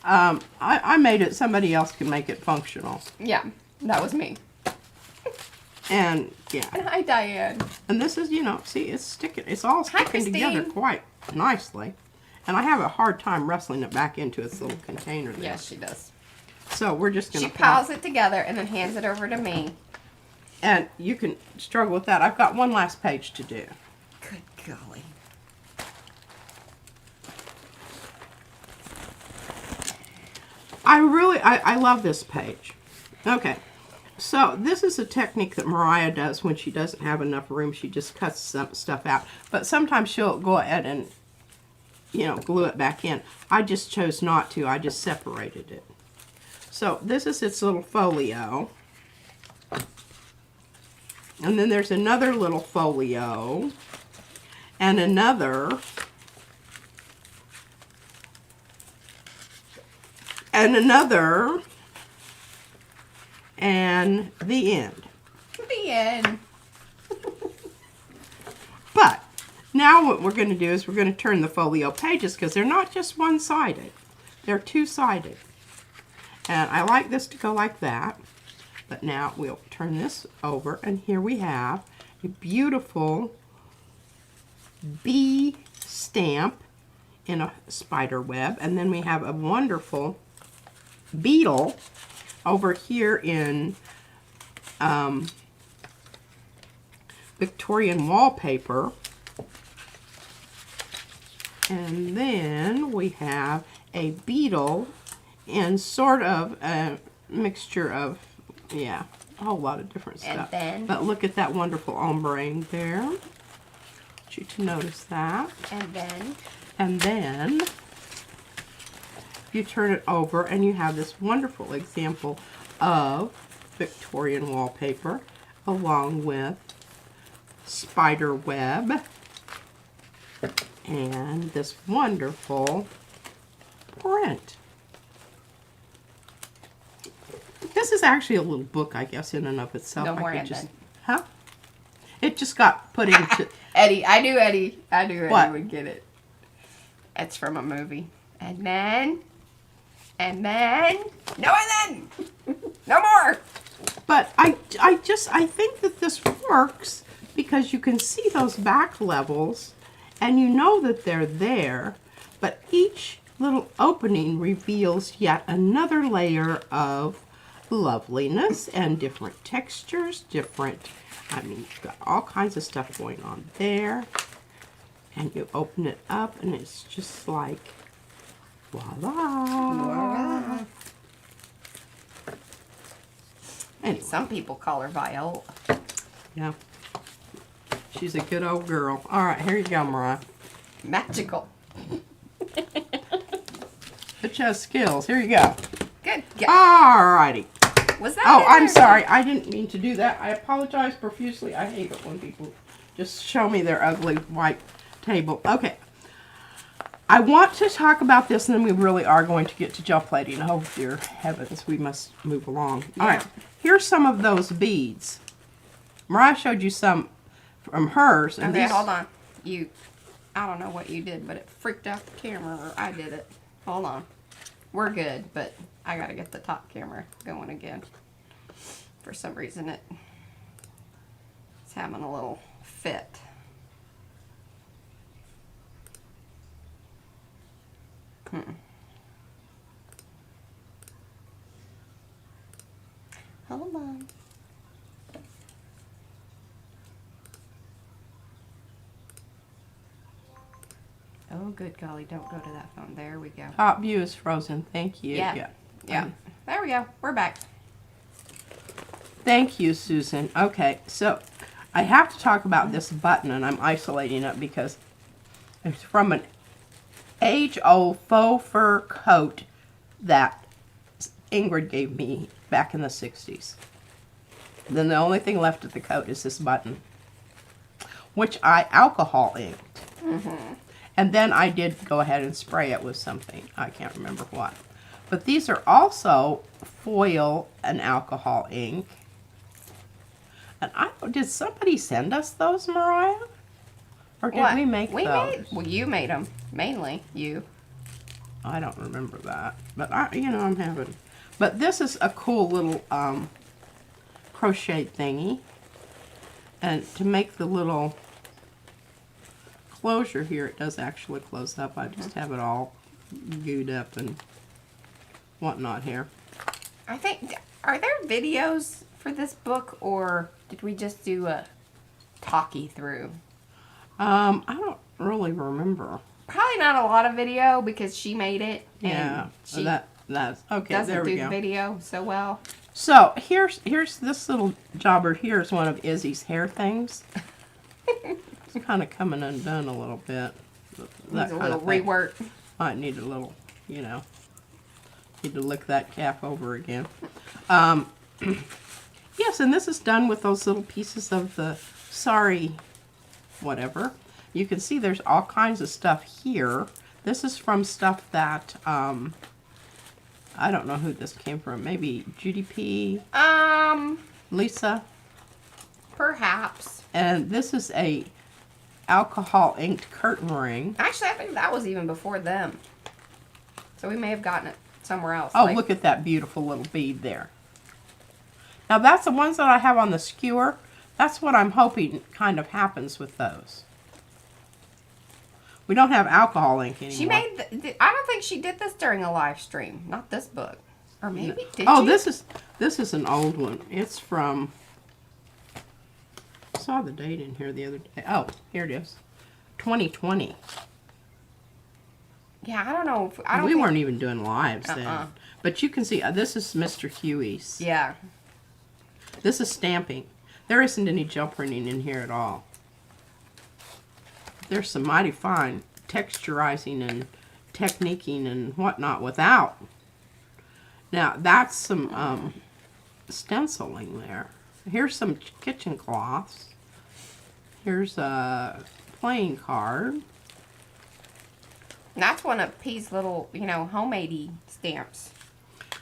I made it. Somebody else can make it functional. Yeah, that was me. And yeah, Hi, Diane. and this is, you know, see, it's sticking. It's all Hi, sticking together Christine. quite nicely. And I have a hard time wrestling it back into its little container there. Yes, she does. So we're just gonna She piles it together and then hands it over to me. And you can struggle with that. I've got one last page to do. Good golly. I love this page. Okay. So this is a technique that Mariah does when she doesn't have enough room. She just cuts some stuff out. But sometimes she'll go ahead and, you know, glue it back in. I just chose not to. I just separated it. So this is its little folio. And then there's another little folio. And another. And another. And the end. The end. But now what we're going to do is we're going to turn the folio pages because they're not just one-sided. They're two-sided. And I like this to go like that. But now we'll turn this over and here we have a beautiful bee stamp in a spider web. And then we have a wonderful beetle over here in Victorian wallpaper. And then we have a beetle in sort of a mixture of, yeah, a whole lot of different stuff. then- But look at that wonderful ombre there. I want you to notice that. And then you turn it over and you have this wonderful example of Victorian wallpaper along with spider web and this wonderful print. This is actually a little book, I guess, in and of itself. Don't I worry, could I'm just, done. huh? It just got put into. Eddie, I knew Eddie What? would get it. It's from a movie. And then, no, and then, no more. But I think that this works because you can see those back levels and you know that they're there, but each little opening reveals yet another layer of loveliness and different textures, I mean, you've got all kinds of stuff going on there. And you open it up and it's just like, voila. Anyway, Some people call her Viola. yeah. She's a good old girl. All right, here you go, Mariah. Magical. But she has skills. Here you go. Good. All righty. Was that Oh, it I'm or- sorry. I didn't mean to do that. I apologize profusely. I hate it when people just show me their ugly white table. Okay. I want to talk about this, and then we really are going to get to gel plating. Oh, dear heavens. We must move along. All right. Here's some of those beads. Mariah showed you some from hers. And Okay, these, hold on. I don't know what you did, but it freaked out the camera, or I did it. Hold on. We're good, but I gotta get the top camera going again. For some reason it's having a little fit. Hold on. Oh, good golly, don't go to that phone. There we go. top view is frozen. Thank you. Yeah. There we go. We're back. Thank you, Susan. Okay, so I have to talk about this button, and I'm isolating it because it's from an age-old faux fur coat that Ingrid gave me back in the 60s. Then the only thing left of the coat is this button, which I alcohol inked. And then I did go ahead and spray it with something. I can't remember what. But these are also foil and alcohol ink. And did somebody send us those, Mariah? Or did we make those? Well, you made them. Mainly, you. I don't remember that. But, I'm having... But this is a cool little crochet thingy. And to make the little closure here, it does actually close up. I just have it all gooed up and whatnot here. I think, are there videos for this book, or did we just do a talkie through? I don't really remember. Probably not a lot of video because she made it. And Yeah, she that's okay. doesn't There we do go. the video so well. So here's this little jobber. Here's one of Izzy's hair things. It's kind of coming undone a little bit. Needs a little rework. Might need a little, need to lick that cap over again. Yes, and this is done with those little pieces of the sari whatever. You can see there's all kinds of stuff here. This is from stuff that, I don't know who this came from. Maybe Judy P. Lisa. Perhaps. And this is a alcohol inked curtain ring. Actually, I think that was even before them. So we may have gotten it somewhere else. Oh, look at that beautiful little bead there. Now that's the ones that I have on the skewer. That's what I'm hoping kind of happens with those. We don't have alcohol ink anymore. She made. I don't think she did this during a live stream. Not this book, or maybe did Oh, she? this is an old one. It's from. I saw the date in here the other day. Oh, here it is, 2020. Yeah, I don't know. We weren't even doing lives then. But you can see this is Mr. Huey's. Yeah. This is stamping. There isn't any gel printing in here at all. There's some mighty fine texturizing and techniquing and whatnot without. Now, that's some stenciling there. Here's some kitchen cloths. Here's a playing card. That's one of P's little, homemade stamps.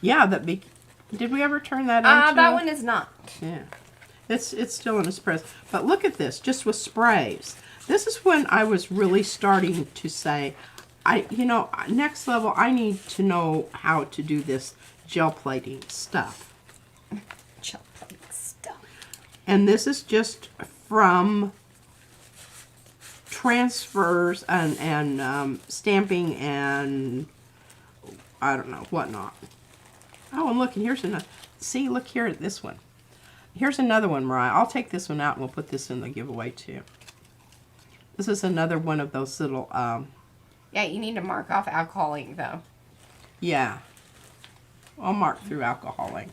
Yeah, did we ever turn that into? That one is not. Yeah. It's still in its press. But look at this, just with sprays. This is when I was really starting to say, next level, I need to know how to do this gel plating stuff. Gel plating stuff. And this is just from transfers and stamping and I don't know, whatnot. Oh, and look, and here's another. See, look here at this one. Here's another one, Mariah. I'll take this one out and we'll put this in the giveaway too. This is another one of those little, Yeah, you need to mark off alcohol ink, though. Yeah. I'll mark through alcohol ink.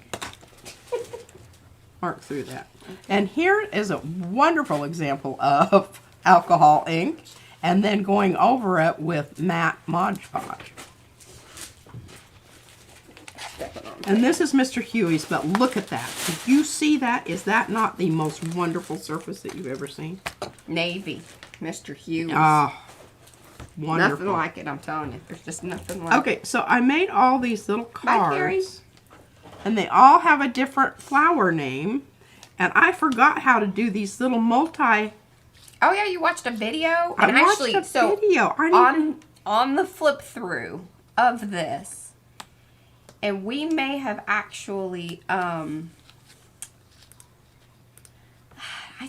Mark through that. And here is a wonderful example of alcohol ink and then going over it with matte Mod Podge. And this is Mr. Huey's, but look at that. Did you see that? Is that not the most wonderful surface that you've ever seen? Navy. Mr. Hughes. Ah, wonderful. Nothing like it, I'm telling you. There's just nothing like it. Okay, so I made all these little Bye, Carrie. cards. And they all have a different flower name. And I forgot how to do these little multi... Oh, yeah, you watched a video? I watched a video. On the flip through of this, and we may have actually, I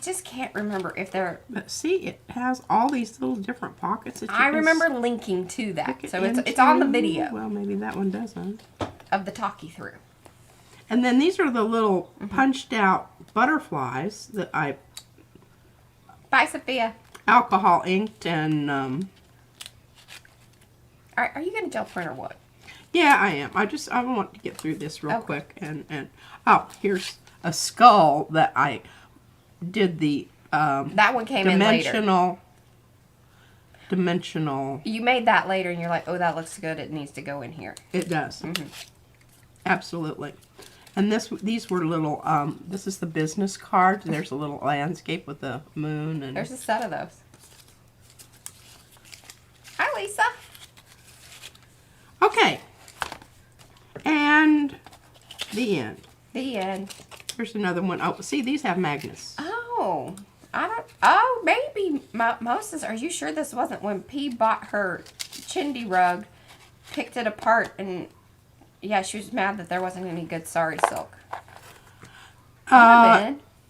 just can't remember if they're... But see, it has all these little different pockets that you I can remember linking to that, stick it so it's on the into. video Well, maybe that one doesn't. of the talkie through. And then these are the little punched out butterflies that I Bye, Sophia. alcohol inked and Are you going to gel print or what? yeah, I am. I want to get through this real Okay. quick and oh, here's a skull that I did the That one came in later. dimensional. You made that later, and you're like, oh, that looks good. It needs to go in here. It does. Absolutely. And these were little, this is the business card. There's a little landscape with the moon. And There's a set of those. Hi, Lisa. okay. And the end. The end. Here's another one. Oh, see, these have magnets. Oh, I don't. Oh, maybe Moses. Are you sure this wasn't when P bought her chindi rug, picked it apart, and yeah, she was mad that there wasn't any good sari silk.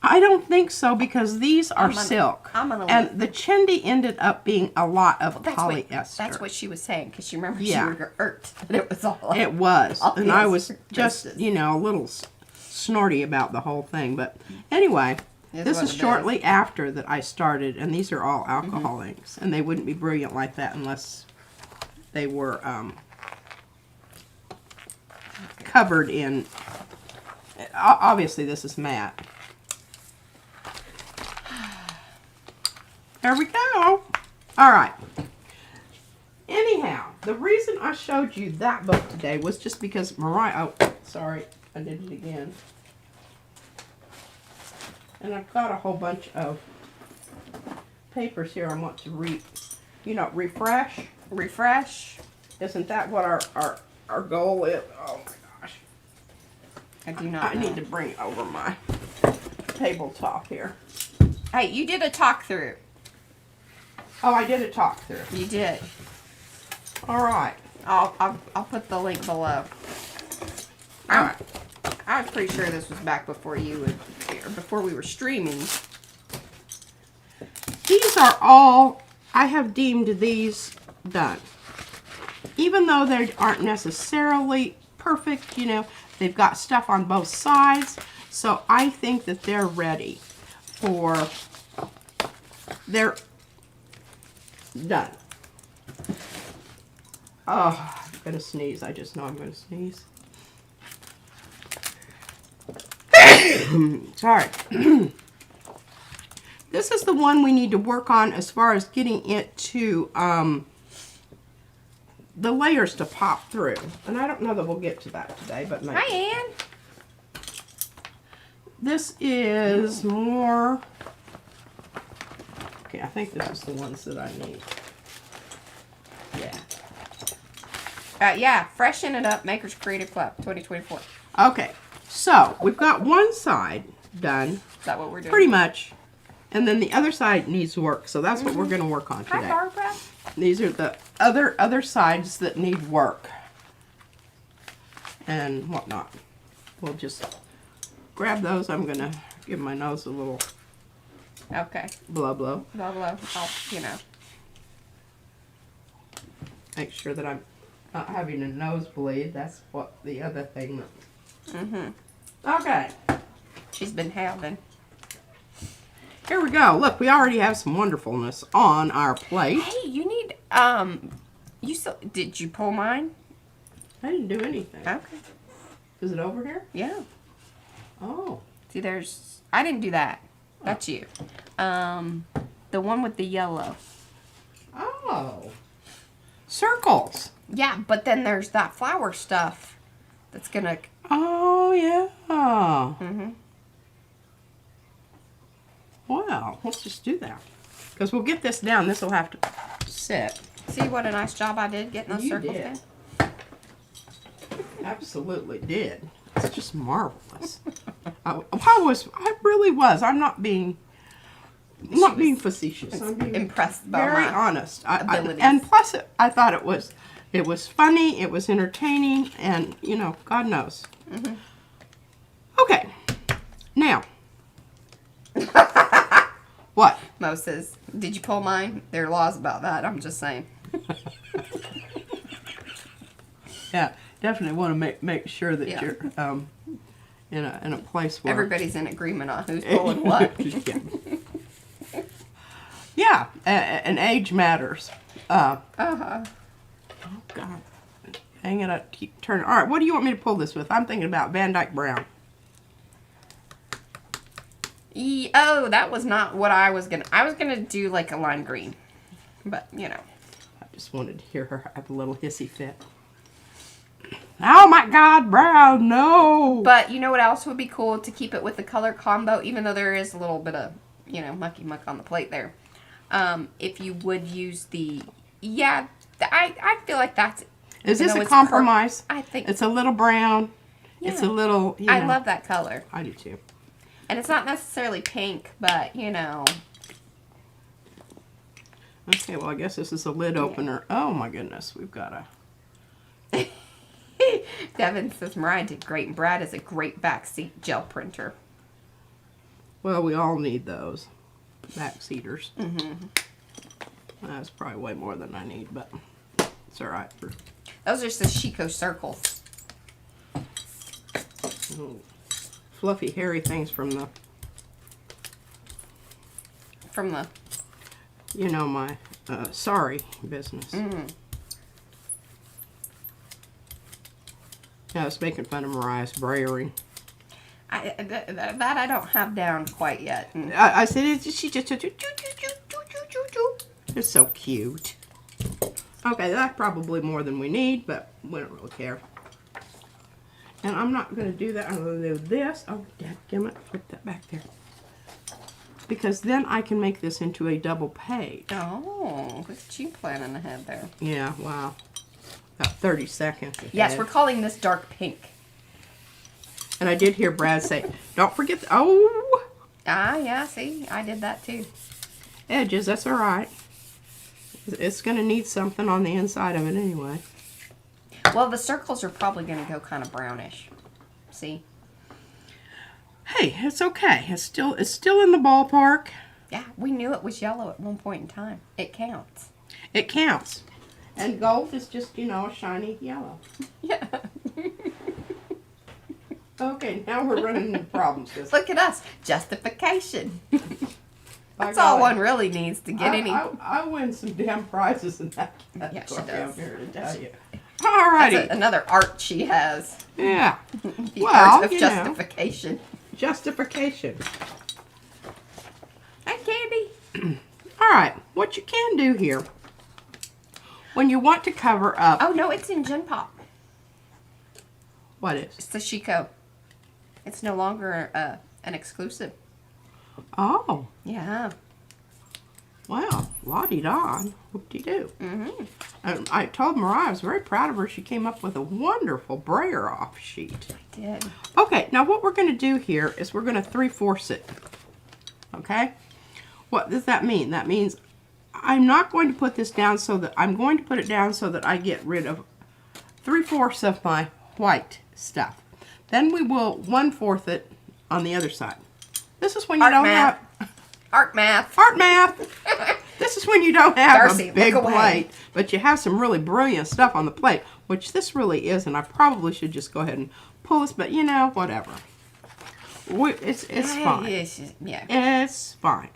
I don't think so because these are silk. I'm and the chindi ended up being a lot of polyester. That's what she was saying because she remembered Yeah. she was irked that it was all. It was, and I was just, business. you know, a little snorty about the whole thing. But anyway, this is shortly after that I started, and these are all alcohol inks, and they wouldn't be brilliant like that unless they were covered in. Obviously, this is matte. There we go. All right. Anyhow, the reason I showed you that book today was just because Mariah, oh, sorry, I did it again. And I've got a whole bunch of papers here I want to refresh. Refresh. Isn't that what our goal is? Oh my gosh. I do not know. I need to bring over my tabletop here. Hey, you did a talk through. Oh, I did a talk through. You did. All right. I'll put the link below. All right. I was pretty sure this was back before before we were streaming. These are all, I have deemed these done. Even though they aren't necessarily perfect, you know, they've got stuff on both sides. So I think that they're ready for, they're done. Oh, I'm going to sneeze. I just know I'm going to sneeze. Sorry. This is the one we need to work on as far as getting it to, the layers to pop through. And I don't know that we'll get to that today, but maybe. Hi, Ann. This is more, okay, I think this is the ones that I need. Yeah. Yeah, freshen it up. Makers Creative Club 2024. Okay, so we've got one side done. Is that what we're doing? Pretty much. And then the other side needs work, so that's what we're going to work on today. Hi, Barbara. These are the other sides that need work and whatnot. We'll just grab those. I'm going to give my nose a little Okay. blow blow. Blah, blah. I'll, you know. Make sure that I'm not having a nosebleed. That's what the other thing that... Okay. She's been having. Here we go. Look, we already have some wonderfulness on our plate. Hey, you need, you still, did you pull mine? I didn't do anything. Okay. Is it over here? Yeah. Oh. See, I didn't do that. That's you. The one with the yellow. Oh. Circles. Yeah, but then there's that flower stuff that's gonna. Oh, yeah. Wow. Let's just do that. Because we'll get this down. This will have to sit. See what a nice job I did getting those You circles did. in? Absolutely did. It's just marvelous. I really was. I'm not being facetious. I'm being impressed by very my honest. abilities. And plus, I thought it was funny. It was entertaining, and you know, God knows. Okay, now. What? Moses, did you pull mine? There are laws about that. I'm just saying. Yeah, definitely want to make sure that you're in a place where Everybody's in agreement on who's pulling what. Yeah, and age matters. Oh God, hang it up, keep turning. All right, what do you want me to pull this with? I'm thinking about Van Dyke Brown. Oh, that was not what I was gonna do like a lime green, but you know. Just wanted to hear her have a little hissy fit. Oh my God, brown, no! But you know what else would be cool to keep it with the color combo, even though there is a little bit of, you know, mucky muck on the plate there. If you would use the, yeah, I feel like that's. Is this a compromise? I think it's a little brown. Yeah. It's a little. You know, I love that color. I do too. And it's not necessarily pink, but you know. Okay, well I guess this is a lid opener. Oh my goodness, we've got a. Devin says Mariah did great, and Brad is a great backseat gel printer. Well, we all need those backseaters. Mm-hmm. That's probably way more than I need, but it's all right. Those are the Chico circles. Little fluffy, hairy things from the. You know, my sorry business. Mm-hmm. Yeah, I was making fun of Mariah's brayering. That I don't have down quite yet. I said she just it's so cute. Okay, that's probably more than we need, but we don't really care. And I'm not going to do that. I'm going to do this. Oh, dadgummit, put that back there. Because then I can make this into a double page. Oh, look at you planning ahead there. Yeah, wow. About 30 seconds ahead. Yes, we're calling this dark pink. And I did hear Brad say, don't forget the, oh! Ah, yeah, see, I did that too. Edges, that's all right. It's going to need something on the inside of it anyway. Well, the circles are probably going to go kind of brownish. See? Hey, it's okay. It's still in the ballpark. Yeah, we knew it was yellow at one point in time. It counts. It counts. And gold is just, you know, a shiny yellow. Yeah. Okay, now we're running into problems. Look at us. Justification. That's golly. all one really needs to get any. I win some damn prizes in that Yeah, she category, I'm does. here to tell you. Alrighty. That's another art she has. Yeah. The Well, art of justification. Justification. Hi, Candy. Alright, what you can do here, when you want to cover up... Oh, no, it's in Gen Pop. What is? It's the Chico. It's no longer an exclusive. Oh. Yeah. Wow. La-di-da. Whoop-de-doo. Mm-hmm. And I told Mariah I was very proud of her. She came up with a wonderful brayer off sheet. I did. Okay, now what we're going to do here is we're going to 3/4 it. Okay? What does that mean? That means I'm not going to put this down so that I'm going to put it down so that I get rid of 3/4 of my white stuff. Then we will 1/4 it on the other side. This is when you don't have art math. art math. This is when you don't have Darcy, a big look away. plate, but you have some really brilliant stuff on the plate, which this really is, and I probably should just go ahead and pull this, but you know, whatever. It's fine. Yeah. It's fine.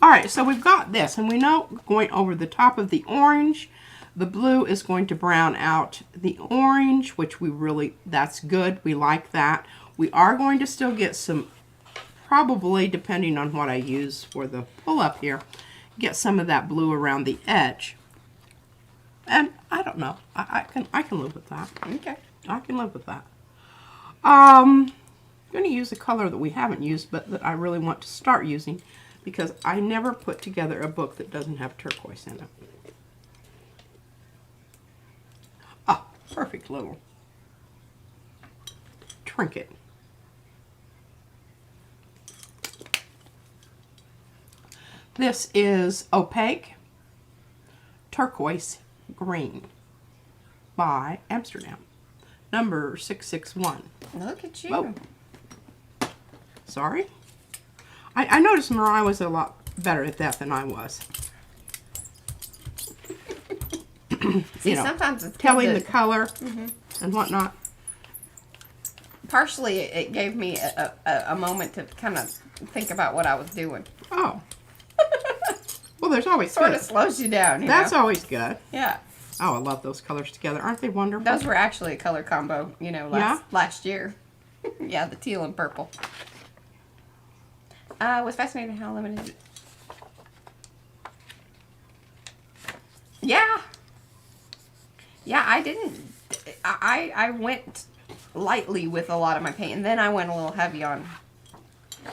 All right, so we've got this, and we know going over the top of the orange, the blue is going to brown out the orange, which that's good. We like that. We are going to still get some, probably depending on what I use for the pull-up here, get some of that blue around the edge. And I don't know. I can live with that. Okay. I can live with that. I'm going to use a color that we haven't used, but that I really want to start using, because I never put together a book that doesn't have turquoise in it. Ah, perfect little trinket. This is Opaque Turquoise Green by Amsterdam, number 661. Look at you. Whoa. Sorry. I noticed Mariah was a lot better at that than I was. See, you know, sometimes it's telling good the color and whatnot. Partially, it gave me a moment to kind of think about what I was doing. Oh. Well, there's always Sort good. of slows you down. That's always good. Yeah. Oh, I love those colors together. Aren't they wonderful? Those were actually a color combo, you know, last year. Yeah, the teal and purple. Was fascinating how limited. Yeah. Yeah, I didn't. I went lightly with a lot of my paint, and then I went a little heavy on,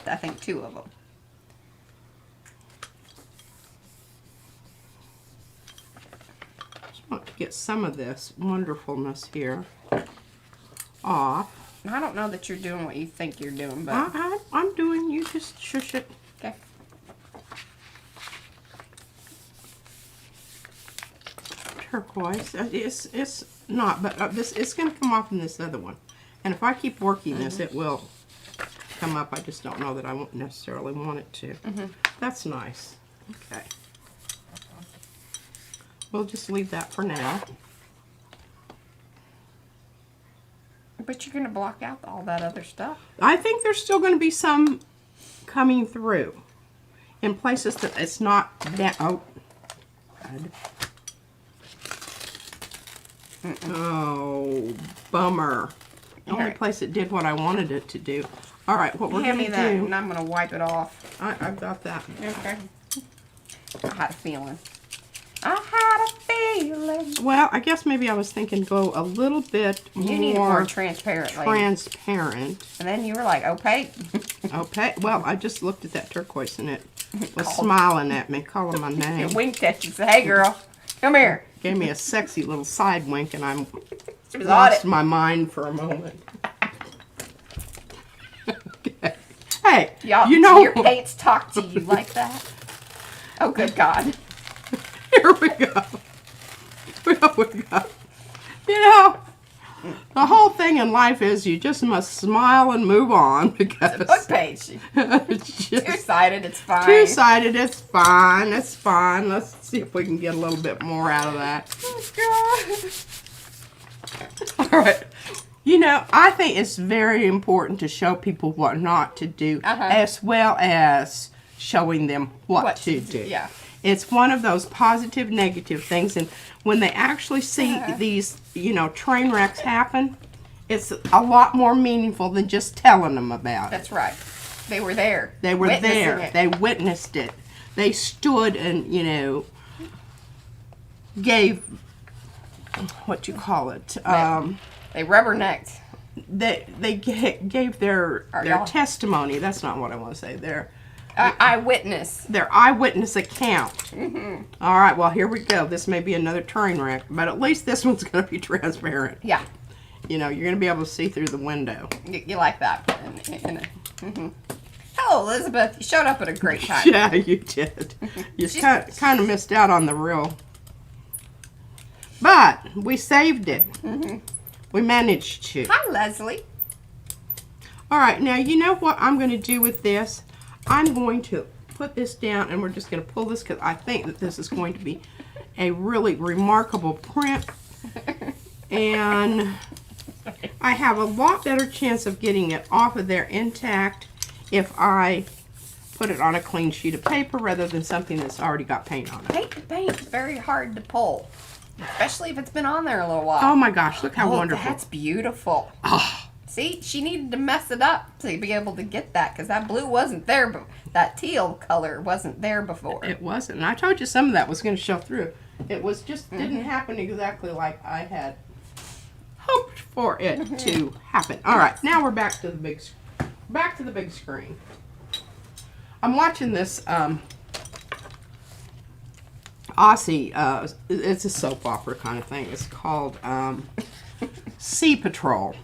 I think, 2 of them. Just want to get some of this wonderfulness here off. I don't know that you're doing what you think you're doing, but I'm doing. You just shush it. okay. Turquoise. It's not, but this it's going to come off in this other one. And if I keep working this, it will come up. I just don't know that I won't necessarily want it to. That's nice. Okay. We'll just leave that for now. But you're going to block out all that other stuff. I think there's still going to be some coming through in places that it's not that. Oh, God. Oh, bummer. The only place it did what I wanted it to do. All right, what we're going to do. Hand me that, and I'm going to wipe it off. I've got that. Okay. I had a feeling. I had a feeling. Well, I guess maybe I was thinking go a little bit You need it more transparent, lady. transparent. And then you were like, opaque. Okay. Well, I just looked at that turquoise and it was smiling at me, calling my name. It winked at you. Said, hey, girl, come here. Gave me a sexy little side wink, and I Was lost my mind for a moment. Okay. Hey, Y'all, you know, your paints talk to you like that? Oh, good God. Here we go. Here we go. You know, the whole thing in life is you just must smile and move on because It's a book page. it's just Two-sided, it's fine. two-sided. It's fine. It's fine. Let's see if we can get a little bit more out of that. Oh, God. All right. You know, I think it's very important to show people what not to do, as well as showing them what to do. Yeah. It's one of those positive, negative things, and when they actually see these, you know, train wrecks happen, it's a lot more meaningful than just telling them about it. That's right. They were there. They were there. It. They witnessed it. They stood and, you know, gave, what you call it, They rubbernecked. they gave their testimony. That's not what I want to say. Their eyewitness. Their eyewitness account. All right, well, here we go. This may be another train wreck, but at least this one's going to be transparent. Yeah. You know, you're going to be able to see through the window. You like that. Hello, Elizabeth. You showed up at a great time. Yeah, you did. You kind of missed out on the real. But we saved it. We managed to. Hi, Leslie. All right, now you know what I'm going to do with this? I'm going to put this down, and we're just going to pull this because I think that this is going to be a really remarkable print. And I have a lot better chance of getting it off of there intact if I put it on a clean sheet of paper rather than something that's already got paint on it. Paint is very hard to pull, especially if it's been on there a little while. Oh my gosh, look how wonderful. That's beautiful. Oh. See, she needed to mess it up to be able to get that because that blue wasn't there, but that teal color wasn't there before. It wasn't. And I told you some of that was going to show through. It was just didn't happen exactly like I had hoped for it to happen. All right, now we're back to the big screen. I'm watching this Aussie. It's a soap opera kind of thing. It's called Sea Patrol.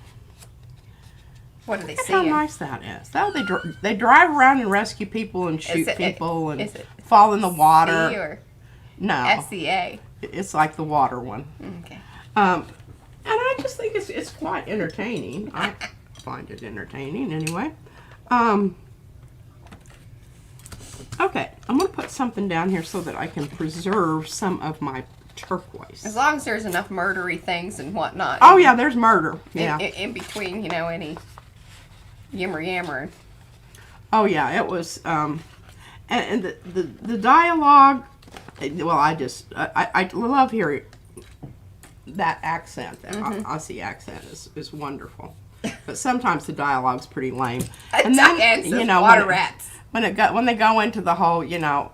What are they Look saying? how nice that is. They drive around and rescue people and shoot people and fall in the water. C or no. SCA? It's like the water one. Okay. And I just think it's quite entertaining. I find it entertaining anyway. Okay, I'm going to put something down here so that I can preserve some of my turquoise. As long as there's enough murdery things and whatnot. Oh yeah, there's murder. Yeah. In between, you know, any yammer. Oh yeah, it was. And the dialogue. Well, I love hearing that accent. That Aussie accent is wonderful. But sometimes the dialogue's pretty lame. And then you know water rats. When they go into the whole, you know,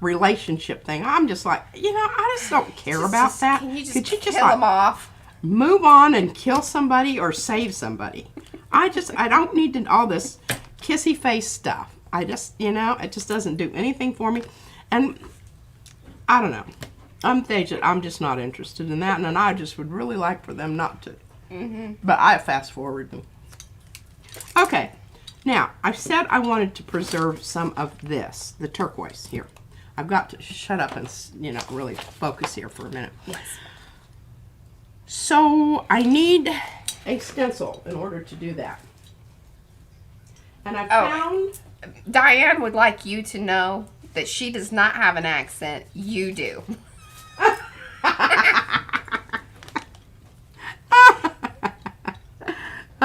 relationship thing. I'm just like, I just don't care about that. Can you just Could you just kill them off? move on and kill somebody or save somebody? I don't need all this kissy face stuff. I just, it just doesn't do anything for me. And I don't know. I'm just not interested in that, and I just would really like for them not to. But I fast forward them. Okay, now I said I wanted to preserve some of this, the turquoise here. I've got to shut up and really focus here for a minute. Yes. So I need a stencil in order to do that, and I found. Diane would like you to know that she does not have an accent. You do.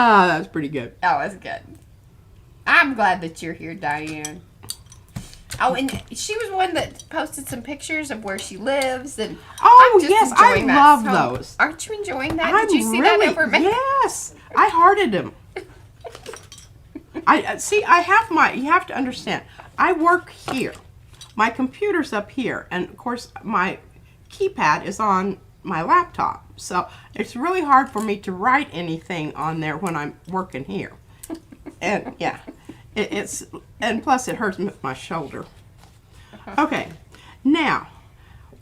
Oh, that's pretty good. Oh, that's good. I'm glad that you're here, Diane. Oh, and she was one that posted some pictures of where she lives, and oh, I'm just yes, I enjoying that. love So, those. aren't you enjoying that? I'm Did you see really, that over me? Yes, I hearted them. I see. You have to understand. I work here. My computer's up here, and of course, my keypad is on my laptop. So it's really hard for me to write anything on there when I'm working here. And yeah, and plus it hurts my shoulder. Okay, now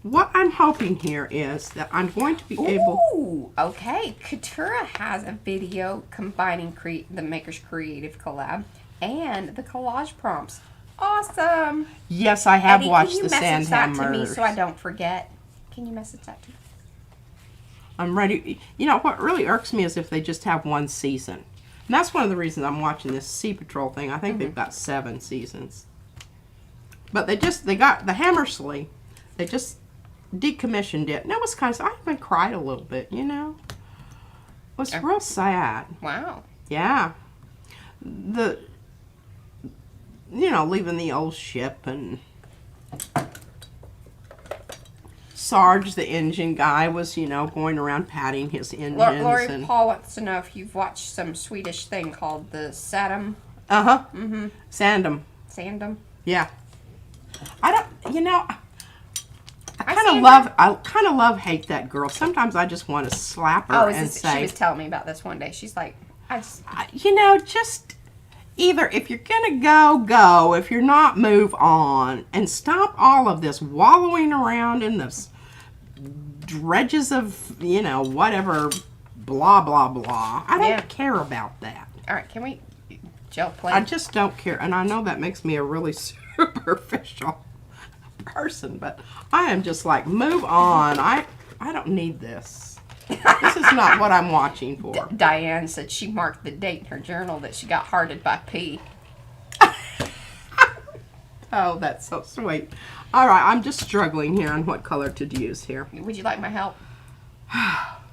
what I'm hoping here is that I'm going to be able. Ooh, okay. Katura has a video combining the Maker's Creative Collab and the collage prompts. Awesome. Yes, I have Eddie, watched can you the message that to me Sandhammers. so I don't forget? Can you message that to me? I'm ready. What really irks me is if they just have one season. And that's one of the reasons I'm watching this Sea Patrol thing. I think they've got 7 seasons. But they got the Hammersley. They just decommissioned it. And that was kind of, I even cried a little bit, It was real sad. Wow. Yeah. Leaving the old ship, and Sarge, the engine guy, was, going around patting his engines. Lori and Paul wants to know if you've watched some Swedish thing called the Sadum. Uh-huh. Mm-hmm. Sandum. Yeah. I don't, I kind of love hate that girl. Sometimes I just want to slap her and say. She was telling me about this one day. She's like, just either if you're going to go. If you're not, move on. And stop all of this wallowing around in this dredges of, whatever, blah, blah, blah. I don't care about that. All right, can we gel play? I just don't care. And I know that makes me a really superficial person, but I am just like, move on. I don't need this. This is not what I'm watching for. Diane said she marked the date in her journal that she got hearted by P. Oh, that's so sweet. All right, I'm just struggling here on what color to use here. Would you like my help?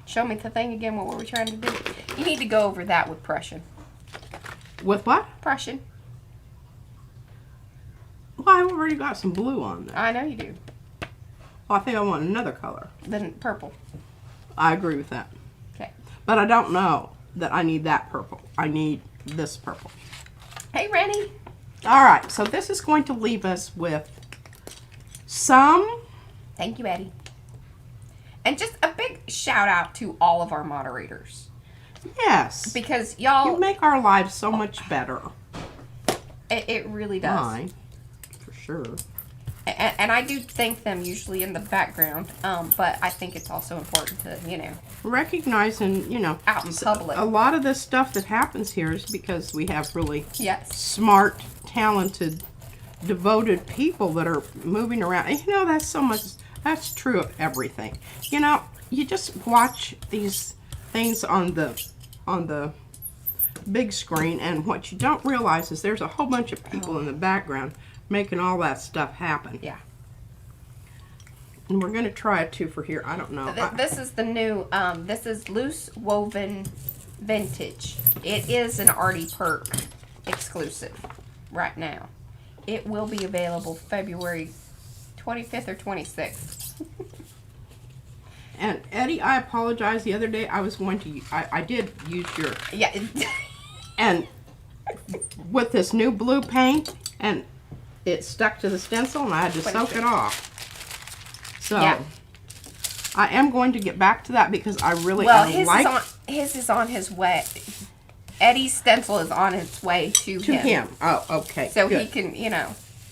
Show me the thing again. What were we trying to do? You need to go over that with Prussian. With what? Prussian. Well, I've already got some blue on there. I know you do. Well, I think I want another color. Then purple. I agree with that. Okay. But I don't know that I need that purple. I need this purple. Hey, Rennie. All right, so this is going to leave us with some. Thank you, Eddie. And just a big shout out to all of our moderators. Yes. Because y'all. You make our lives so much better. It really does. Mine, for sure. And I do thank them usually in the background, but I think it's also important to, recognizing, out in public. A lot of this stuff that happens here is because we have really smart, talented, devoted people that are moving around. And, that's so much, that's true of everything. You just watch these things on the big screen, and what you don't realize is there's a whole bunch of people in the background making all that stuff happen. Yeah. And we're going to try a twofer here. I don't know. This is the new, this is Loose Woven Vintage. It is an Artie Perk exclusive right now. It will be available February 25th or 26th. And Eddie, I apologize. The other day I was going to, I did use your. Yeah. And with this new blue paint, and it stuck to the stencil and I had to soak it off. So Yeah. I am going to get back to that because I really his is on his way. Eddie's stencil is on its way to him. Oh, okay. So good. he can,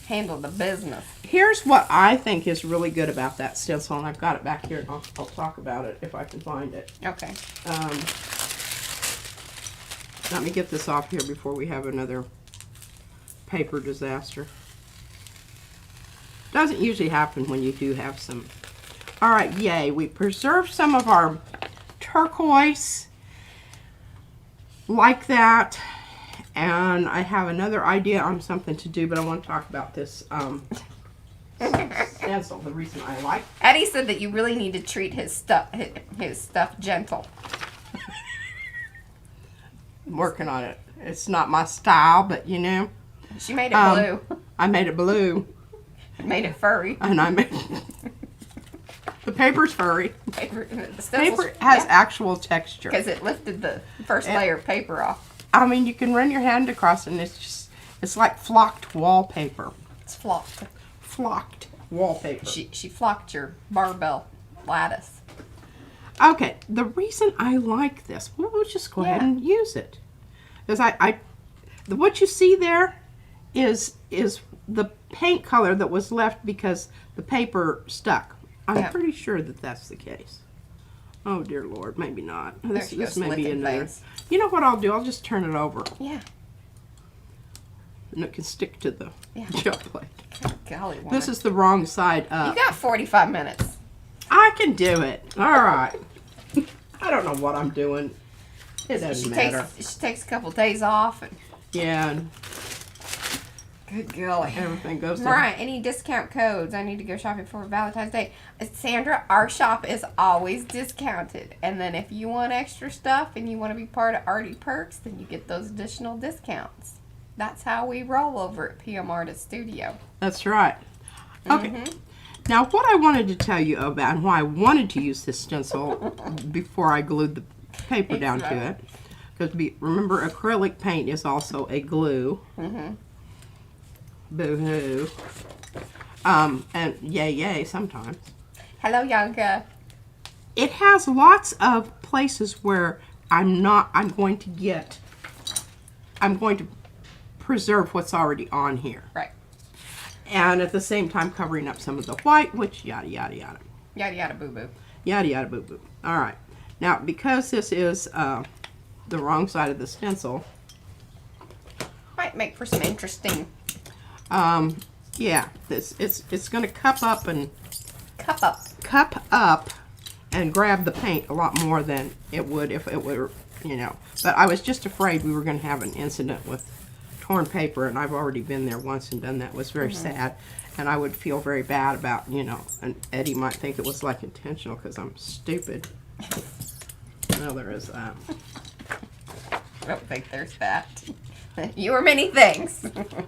handle the business. Here's what I think is really good about that stencil, and I've got it back here, and I'll talk about it if I can find it. Okay. Let me get this off here before we have another paper disaster. Doesn't usually happen when you do have some. All right, yay. We preserved some of our turquoise like that. And I have another idea on something to do, but I want to talk about this stencil, the reason I like. Eddie said that you really need to treat his stuff gentle. I'm working on it. It's not my style, but She made it blue. I made it blue. Made it furry. And I made the paper's furry. Paper Has actual texture. because it lifted the first layer of paper off. I mean, you can run your hand across it and it's like flocked wallpaper. It's flocked. Flocked wallpaper. She flocked your barbell lattice. Okay, the reason I like this, we'll just go ahead and use it. Because what you see there is the paint color that was left because the paper stuck. I'm pretty sure that that's the case. Oh dear Lord, maybe not. This may be another. You know what I'll do? I'll just turn it over. Yeah. And it can stick to the gel plate. Golly, woman. This is the wrong side up. You got 45 minutes. I can do it. All right. I don't know what I'm doing. It doesn't matter. She takes a couple days off. And Yeah. And good golly. everything goes to Right. Any discount codes? I need to go shopping for Valentine's Day. Sandra, our shop is always discounted. And then if you want extra stuff and you want to be part of Artie Perks, then you get those additional discounts. That's how we roll over at PM Artist Studio. That's right. Okay. Now, what I wanted to tell you about and why I wanted to use this stencil before I glued the paper down to it, because remember, acrylic paint is also a glue. Boo-hoo. And yay sometimes. Hello, Yanka. It has lots of places where I'm going to preserve what's already on here. Right. And at the same time covering up some of the white, which yada yada yada. Yada yada boo boo. Yada yada boo boo. All right. Now, because this is the wrong side of the stencil. Might make for some interesting. Yeah, it's going to cup up and grab the paint a lot more than it would if it were, But I was just afraid we were going to have an incident with torn paper, and I've already been there once and done that. It was very sad, and I would feel very bad about, and Eddie might think it was like intentional because I'm stupid. No, there is that. I don't think there's that. You are many things.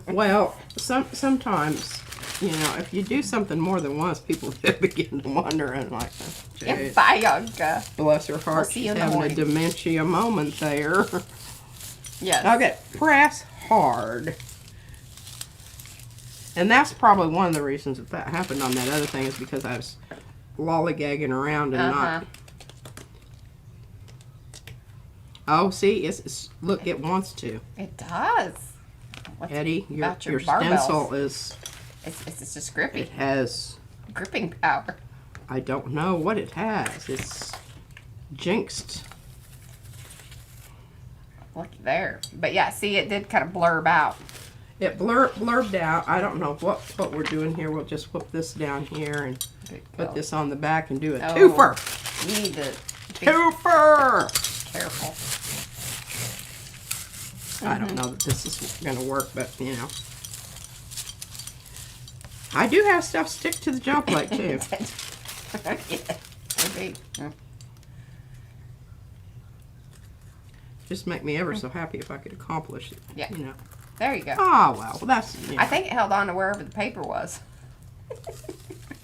Well, sometimes, if you do something more than once, people begin to wonder and like, Yeah, bye, Yanka. bless her heart, see you she's in the having a morning. dementia moment there. Yes. Okay, press hard. And that's probably one of the reasons that happened on that other thing is because I was lollygagging around and not. Oh, see, look, it wants to. It does. What's Eddie, your barbells? stencil is. It's just grippy. It has. Gripping power. I don't know what it has. It's jinxed. Look there. But yeah, see, it did kind of blurb out. It blurbed out. I don't know what we're doing here. We'll just whip this down here and put this on the back and do a twofer. You need to be Twofer! careful. I don't know that this is going to work, but I do have stuff stick to the gel plate too. Yeah. Just make me ever so happy if I could accomplish it. Yeah. There you go. Oh well, that's. I think it held on to wherever the paper was.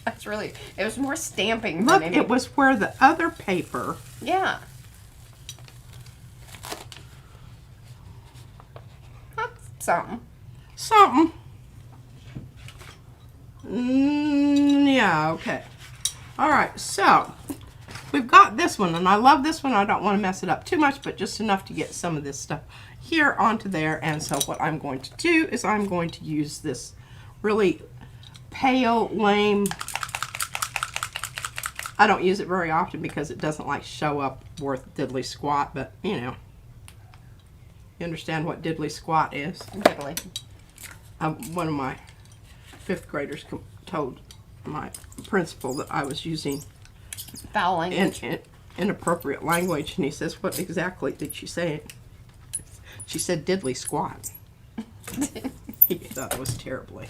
That's really. It was more stamping. Look, than it was where the other paper. Yeah. That's something. Something. Yeah, okay. All right, so we've got this one, and I love this one. I don't want to mess it up too much, but just enough to get some of this stuff here onto there. And so what I'm going to do is I'm going to use this really pale, lame, I don't use it very often because it doesn't like show up worth diddly squat, but you know, you understand what diddly squat is. Diddly. One of my 5th graders told my principal that I was using Foul language. Inappropriate language, and he says, "What exactly did she say?" She said, "Diddly squat." He thought it was terribly.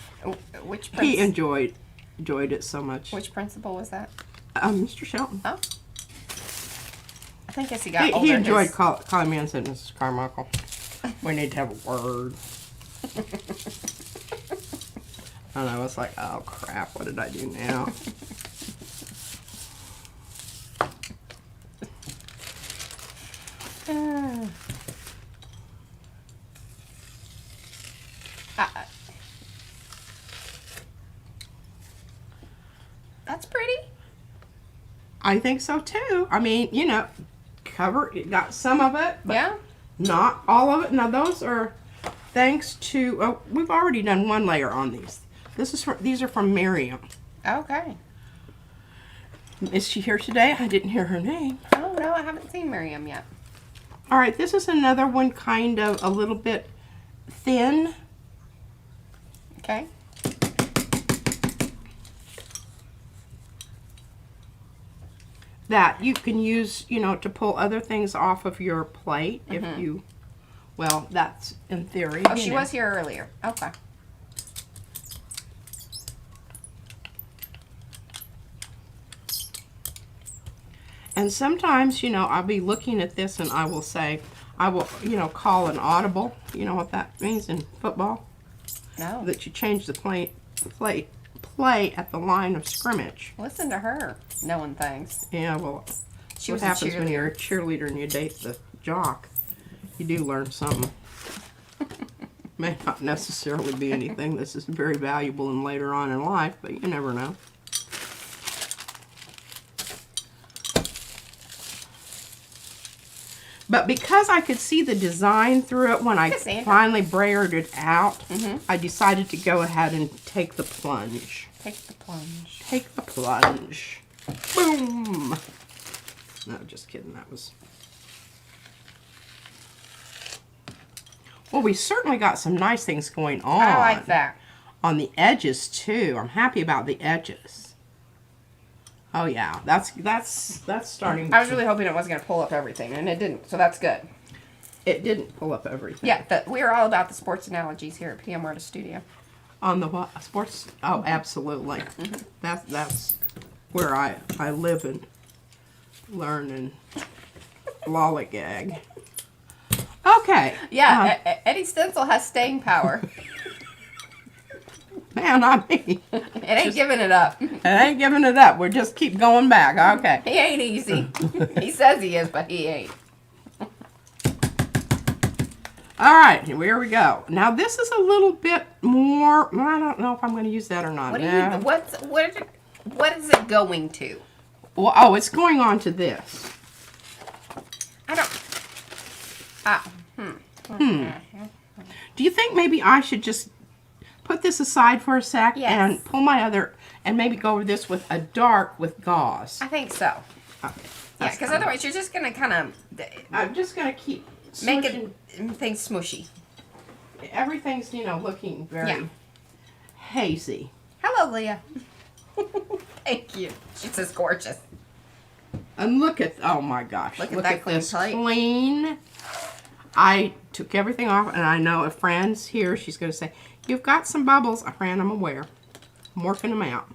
Which He enjoyed it so much. Which principal was that? Mr. Shelton. Oh. I think as he got older, He enjoyed calling me and said, "Mrs. Carmichael, we need to have a word." And I was like, oh crap, what did I do now? That's pretty. I think so too. I mean, you know, it got some of it, but Yeah. not all of it. Now those are thanks to, we've already done one layer on these. These are from Miriam. Okay. Is she here today? I didn't hear her name. Oh, no, I haven't seen Miriam yet. All right, this is another one kind of a little bit thin. Okay. That you can use, you know, to pull other things off of your plate if you, well, that's in theory. Oh, she was here earlier. Okay. And sometimes, you know, I'll be looking at this and I will say, you know, call an audible. You know what that means in football? No. That you change the play at the line of scrimmage. Listen to her knowing things. Yeah, well, She what was a happens when cheerleader. you're a cheerleader and you date the jock? You do learn something. May not necessarily be anything this is very valuable in later on in life, but you never know. But because I could see the design through it when I Cassandra. finally brayered it out, I decided to go ahead and take the plunge. Take the plunge. Take the plunge. Boom! No, just kidding. That was... Well, we certainly got some nice things going on. I like that. On the edges, too. I'm happy about the edges. Oh, yeah. That's starting I was really hoping it wasn't going to pull up everything, and it didn't, so that's good. It didn't pull up everything. Yeah, we are all about the sports analogies here at PM Artist Studio. On the what? Sports? Oh, absolutely. That's where I live and learn and lollygag. Okay. Yeah, Eddie Stencil has staying power. Man, I mean, It ain't giving it up. it ain't giving it up. We just keep going back. Okay. He ain't easy. He says he is, but he ain't. All right, here we go. Now this is a little bit more. I don't know if I'm going to use that or not. What No. what is it going to? Well, oh, it's going on to this. I don't. Do you think maybe I should just put this aside for a sec Yes. and pull my other and maybe go over this with a dark with gauze? I think so. Okay. Yeah, because otherwise you're just gonna kind of I'm just going to keep make smooshing. it things smushy. Everything's, you know, looking very Yeah. hazy. Hello, Leah. Thank you. She says gorgeous. And look at, oh my gosh. Look at that clean this plate. clean. I took everything off, and I know if Fran's here, she's going to say, "You've got some bubbles." Fran, I'm aware. I'm working them out.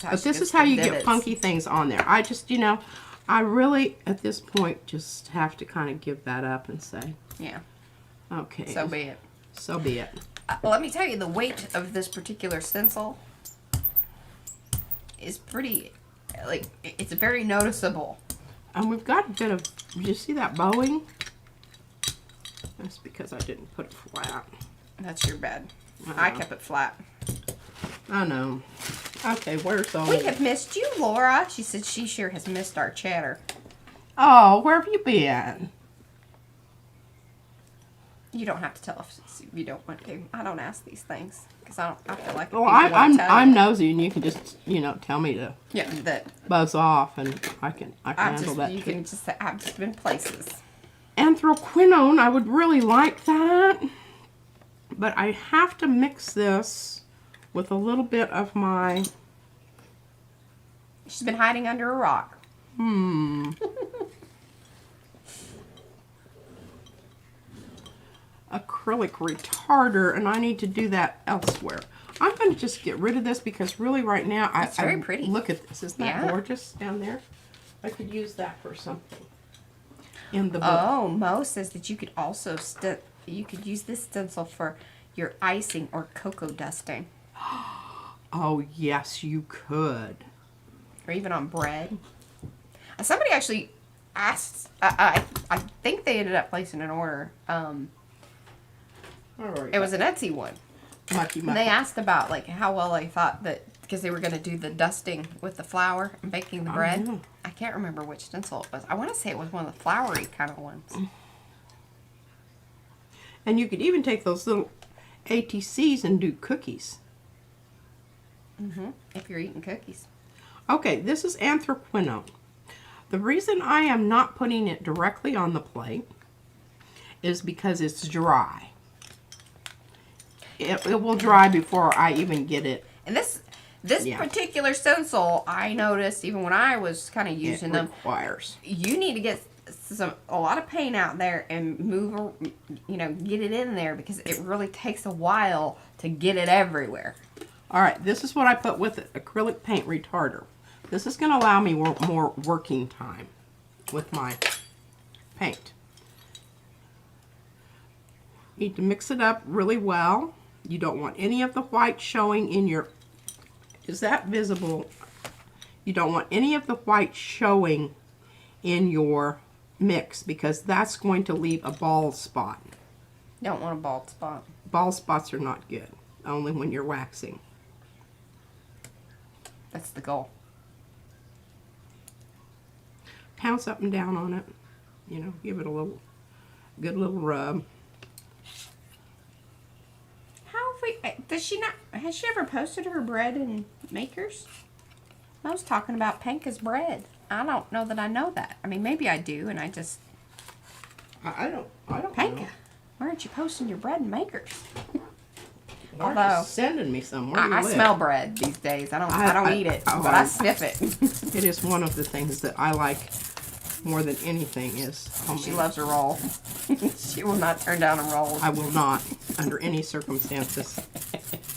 But this is how you get funky things on there. I just, you know, I really, at this point, just have to kind of give that up and say, Yeah. okay. So be it. So be it. Let me tell you, the weight of this particular stencil is pretty, like, it's very noticeable. And we've got a bit of, did you see that bowing? That's because I didn't put it flat. That's your bed. I kept it flat. I know. Okay, where's all... We have missed you, Laura. She said she sure has missed our chatter. Oh, where have you been? You don't have to tell us if you don't want to. I don't ask these things because I feel like. Well, I'm nosy, and you can just tell me to buzz off, and I can handle that. You can just say I've just been places. Anthraquinone, I would really like that, but I have to mix this with a little bit of my... She's been hiding under a rock. Acrylic retarder, and I need to do that elsewhere. I'm going to just get rid of this because really right now, it's very pretty. Look at this. Isn't that gorgeous down there? I could use that for something in the book. Oh, Mo says that you could also you could use this stencil for your icing or cocoa dusting. Oh, yes, you could. Or even on bread. Somebody actually asked, I think they ended up placing an order. It was an Etsy one. Mucky. And they asked about like how well they thought that, because they were going to do the dusting with the flour and baking the bread. Yeah. I can't remember which stencil it was. I want to say it was one of the floury kind of ones. And you could even take those little ATCs and do cookies. If you're eating cookies. Okay, this is anthraquinone. The reason I am not putting it directly on the plate is because it's dry. It will dry before I even get it. And this particular stencil, I noticed even when I was kind of using them. You need to get a lot of paint out there and move, get it in there because it really takes a while to get it everywhere. All right, this is what I put with it, acrylic paint retarder. This is going to allow me more working time with my paint. Need to mix it up really well. You don't want any of the white showing in your... Is that visible? You don't want any of the white showing in your mix because that's going to leave a bald spot. Don't want a bald spot. Bald spots are not good, only when you're waxing. That's the goal. Pounce up and down on it. Give it a good little rub. Has she ever posted her bread in Makers? I was talking about Panka's bread. I don't know that I know that. I mean, maybe I do, and I just... I don't Panka, know. why aren't you posting your bread in Makers? Although sending me some. I smell bread these days. I don't eat it, but I sniff it. It is one of the things that I like more than anything is homemade. She loves a roll. She will not turn down a roll. I will not, under any circumstances.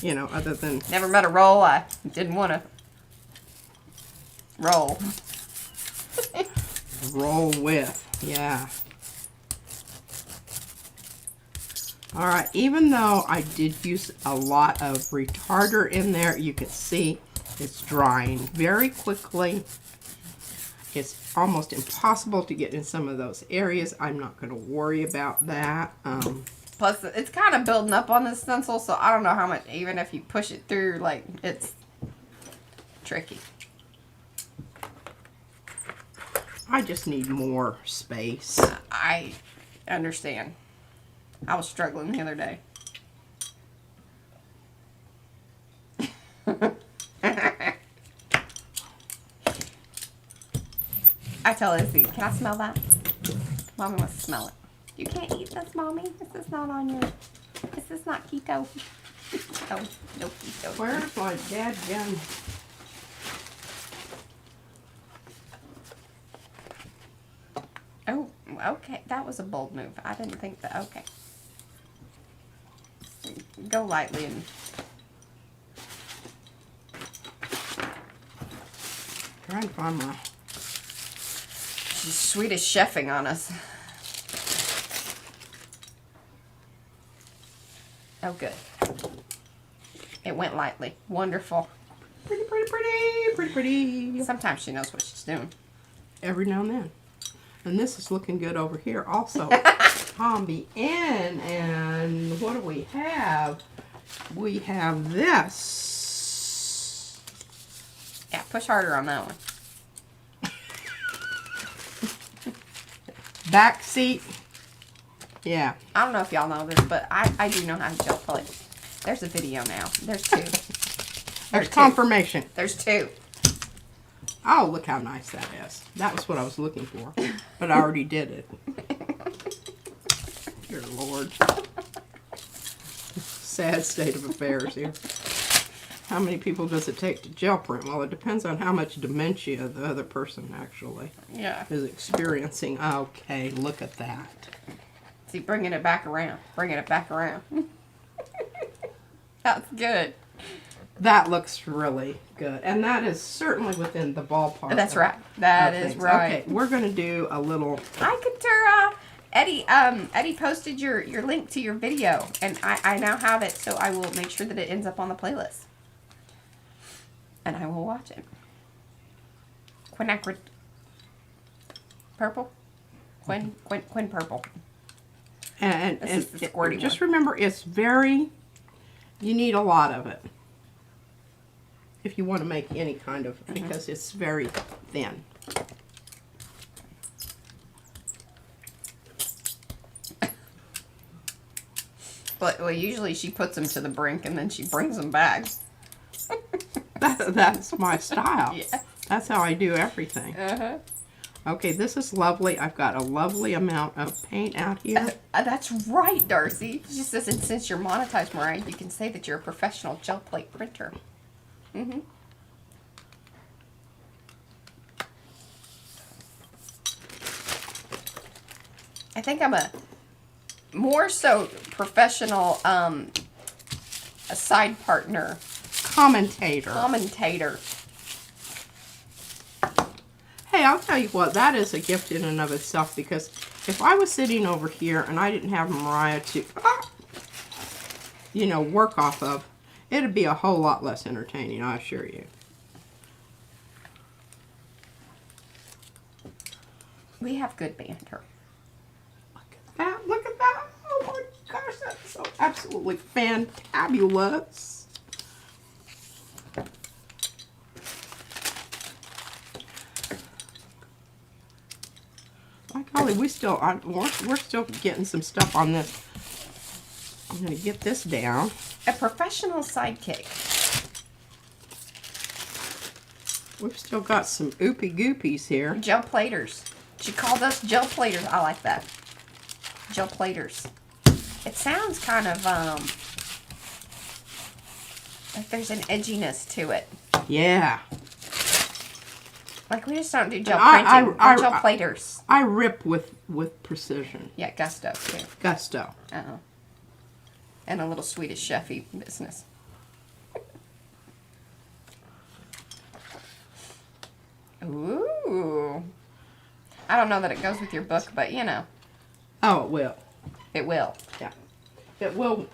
Other than... Never met a roll I didn't want to roll. Roll with, yeah. All right, even though I did use a lot of retarder in there, you can see it's drying very quickly. It's almost impossible to get in some of those areas. I'm not going to worry about that. Plus, it's kind of building up on the stencil, so I don't know how much, even if you push it through, like, it's tricky. I just need more space. I understand. I was struggling the other day. I tell Izzy, can I smell that? Mommy wants to smell it. You can't eat this, Mommy. This is not on your... This is not keto. Oh, no keto. Where's my dadgum? Oh, okay. That was a bold move. I didn't think that... Okay. Go lightly and... Trying to find my... She's Swedish chefing on us. Oh, good. It went lightly. Wonderful. Pretty, pretty, pretty, pretty, pretty. Sometimes she knows what she's doing. Every now and then. And this is looking good over here also. On the end, and what do we have? We have this. Yeah, push harder on that one. Back seat. Yeah. I don't know if y'all know this, but I do know how to gel plate. There's a video now. There's two. There's confirmation. There's two. Oh, look how nice that is. That was what I was looking for. But I already did it. Dear Lord. Sad state of affairs here. How many people does it take to gel print? Well, it depends on how much dementia the other person actually is experiencing. Okay, look at that. See, bringing it back around. Bringing it back around. That's good. That looks really good. And that is certainly within the ballpark. That's right. That is right. Okay, we're going to do a little... Hi, Katura. Eddie posted your link to your video, and I now have it, so I will make sure that it ends up on the playlist. And I will watch it. Quinacrid. Purple? Quin purple. And this is the squirty just one. remember, it's very... You need a lot of it. If you want to make any kind of... Because it's very thin. Well, usually she puts them to the brink and then she brings them back. That's my style. Yeah. That's how I do everything. Okay, this is lovely. I've got a lovely amount of paint out here. That's right, Darcy. She says, and since you're monetized, Mariah, you can say that you're a professional gel plate printer. I think I'm a more so professional a side partner. Commentator. Hey, I'll tell you what, that is a gift in and of itself, because if I was sitting over here and I didn't have Mariah to, you know, work off of, it'd be a whole lot less entertaining, I assure you. We have good banter. Look at that. Oh my gosh, that's so absolutely fantabulous. My golly, we're still getting some stuff on this. I'm going to get this down. A professional sidekick. We've still got some oopy goopies here. Gel platers. She called us gel platers. I like that. Gel platers. It sounds kind of like there's an edginess to it. Yeah. Like we just don't do gel printing. We're gel platers. I rip with precision. Yeah, gusto too. Gusto. And a little Swedish chefy business. Ooh. I don't know that it goes with your book, but you know. Oh, it will. It will. Yeah. It will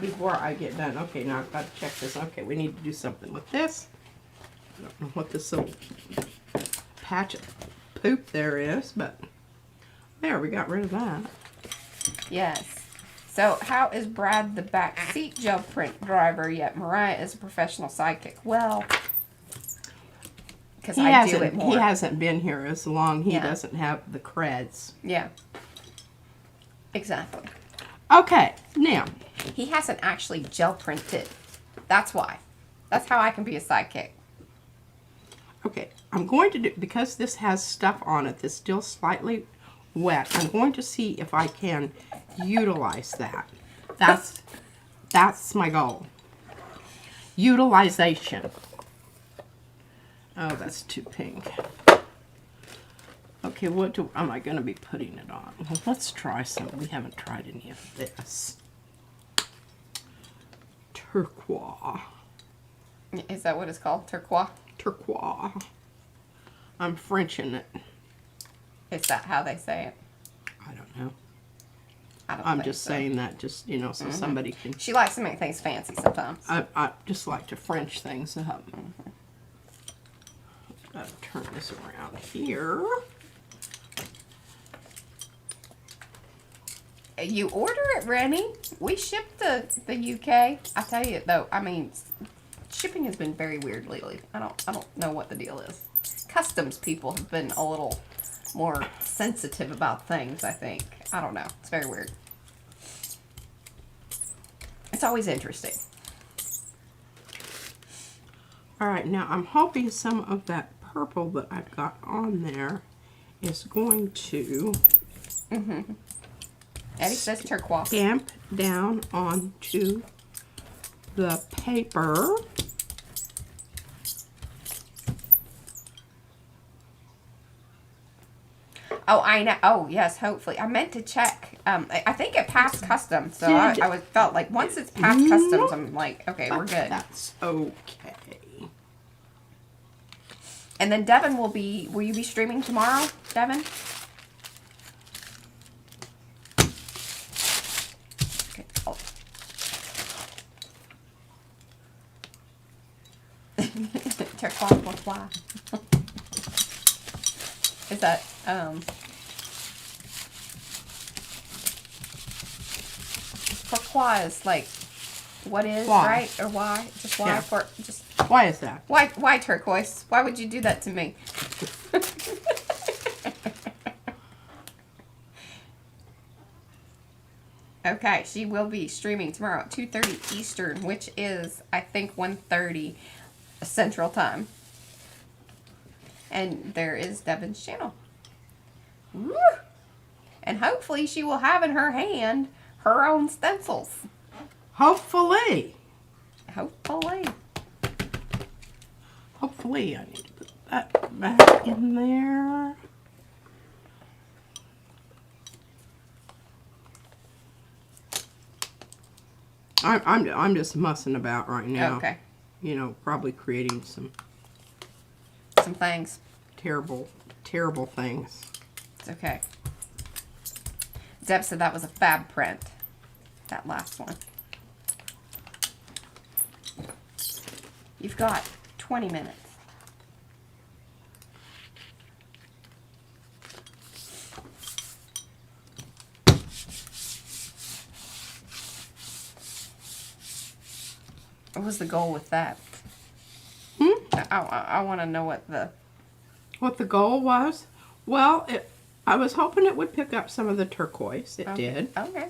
before I get done. Okay, now I've got to check this. Okay, we need to do something with this. I don't know what this little patch of poop there is, but there, we got rid of that. Yes. So, how is Brad the back seat gel print driver, yet Mariah is a professional sidekick? Well, because I do it more. He hasn't been here as long. He doesn't have the creds. Yeah. Exactly. Okay, now. He hasn't actually gel printed. That's why. That's how I can be a sidekick. Okay, I'm going to do, because this has stuff on it that's still slightly wet, I'm going to see if I can utilize that. That's my goal. Utilization. Oh, that's too pink. Okay, what am I going to be putting it on? Well, let's try some. We haven't tried any of this. Turquoise. Is that what it's called? Turquoise? Turquoise. I'm Frenching it. Is that how they say it? I don't know. I'm just saying that, just, you know, so somebody can... She likes to make things fancy sometimes. I just like to French things up. Gotta turn this around here. You order it ready. We ship the UK. I tell you, though, I mean, shipping has been very weird lately. I don't know what the deal is. Customs people have been a little more sensitive about things, I think. I don't know. It's very weird. It's always interesting. All right, now I'm hoping some of that purple that I've got on there is going to Eddie says turquoise. damp down onto the paper. Oh, I know. Oh, yes, hopefully. I meant to check. I think it passed customs, so I felt like once it's past customs, I'm like, okay, we're good. That's okay. And then Devin will you be streaming tomorrow, Devin? Okay. Oh. Turquoise, pourquoi? Is that, pourquoi is like, what is, why? Right? Or why? Just why? Yeah. Why is that? Why turquoise? Why would you do that to me? Okay, she will be streaming tomorrow at 2:30 Eastern, which is, I think, 1:30 Central Time. And there is Devin's channel. Woo! And hopefully she will have in her hand her own stencils. Hopefully. Hopefully. Hopefully, I need to put that back in there. I'm just mussing about right now. Okay. You know, probably creating some things. terrible things. It's okay. Deb said that was a fab print. That last one. You've got 20 minutes. What was the goal with that? I want to know what the goal was. Well, I was hoping it would pick up some of the turquoise. It did. Okay.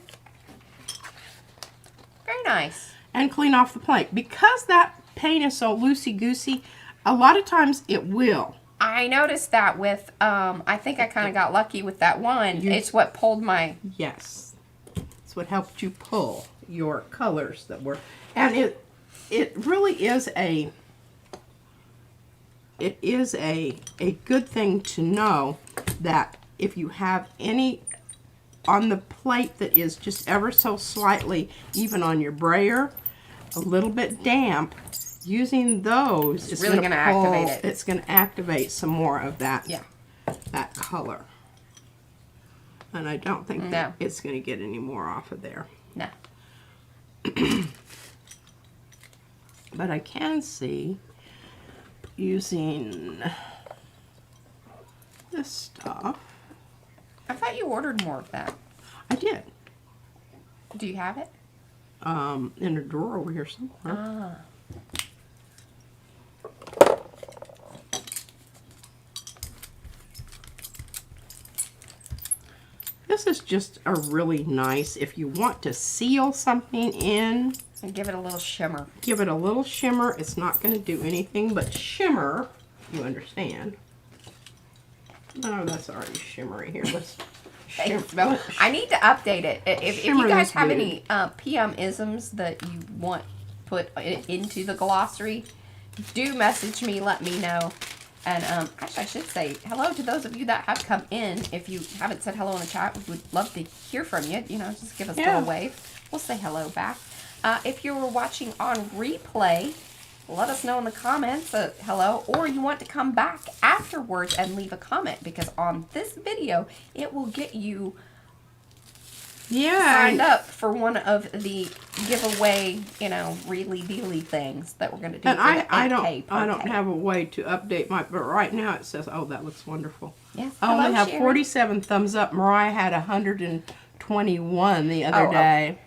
Very nice. And clean off the plate. Because that paint is so loosey-goosey, a lot of times it will. I noticed that with, I think I kind of got lucky with that one. It's what pulled my... Yes. It's what helped you pull your colors that were... And it really is a good thing to know that if you have any on the plate that is just ever so slightly, even on your brayer, a little bit damp, using those is really going to activate it. It's going to activate some more of that, Yeah. that color. And I don't think that it's going to get any more off of there. No. But I can see using this stuff. I thought you ordered more of that. I did. Do you have it? In a drawer over here somewhere. Ah. This is just a really nice, if you want to seal something in. And give it a little shimmer. Give it a little shimmer. It's not going to do anything but shimmer, you understand. Oh, that's already shimmery here. Let's shimmer. I need to update it. If you guys have any PM-isms that you want put into the glossary, do message me, let me know. And actually, I should say hello to those of you that have come in. If you haven't said hello in the chat, we would love to hear from you. You know, just give us a little wave. We'll say hello back. If you were watching on replay, let us know in the comments hello, or you want to come back afterwards and leave a comment, because on this video, it will get you signed up for one of the giveaway, you know, really things that we're going to do. And for I don't have a way to update my, but right now it says, oh, that looks wonderful. Yes. I only have Sharon. 47 thumbs up. Mariah had 121 the other day.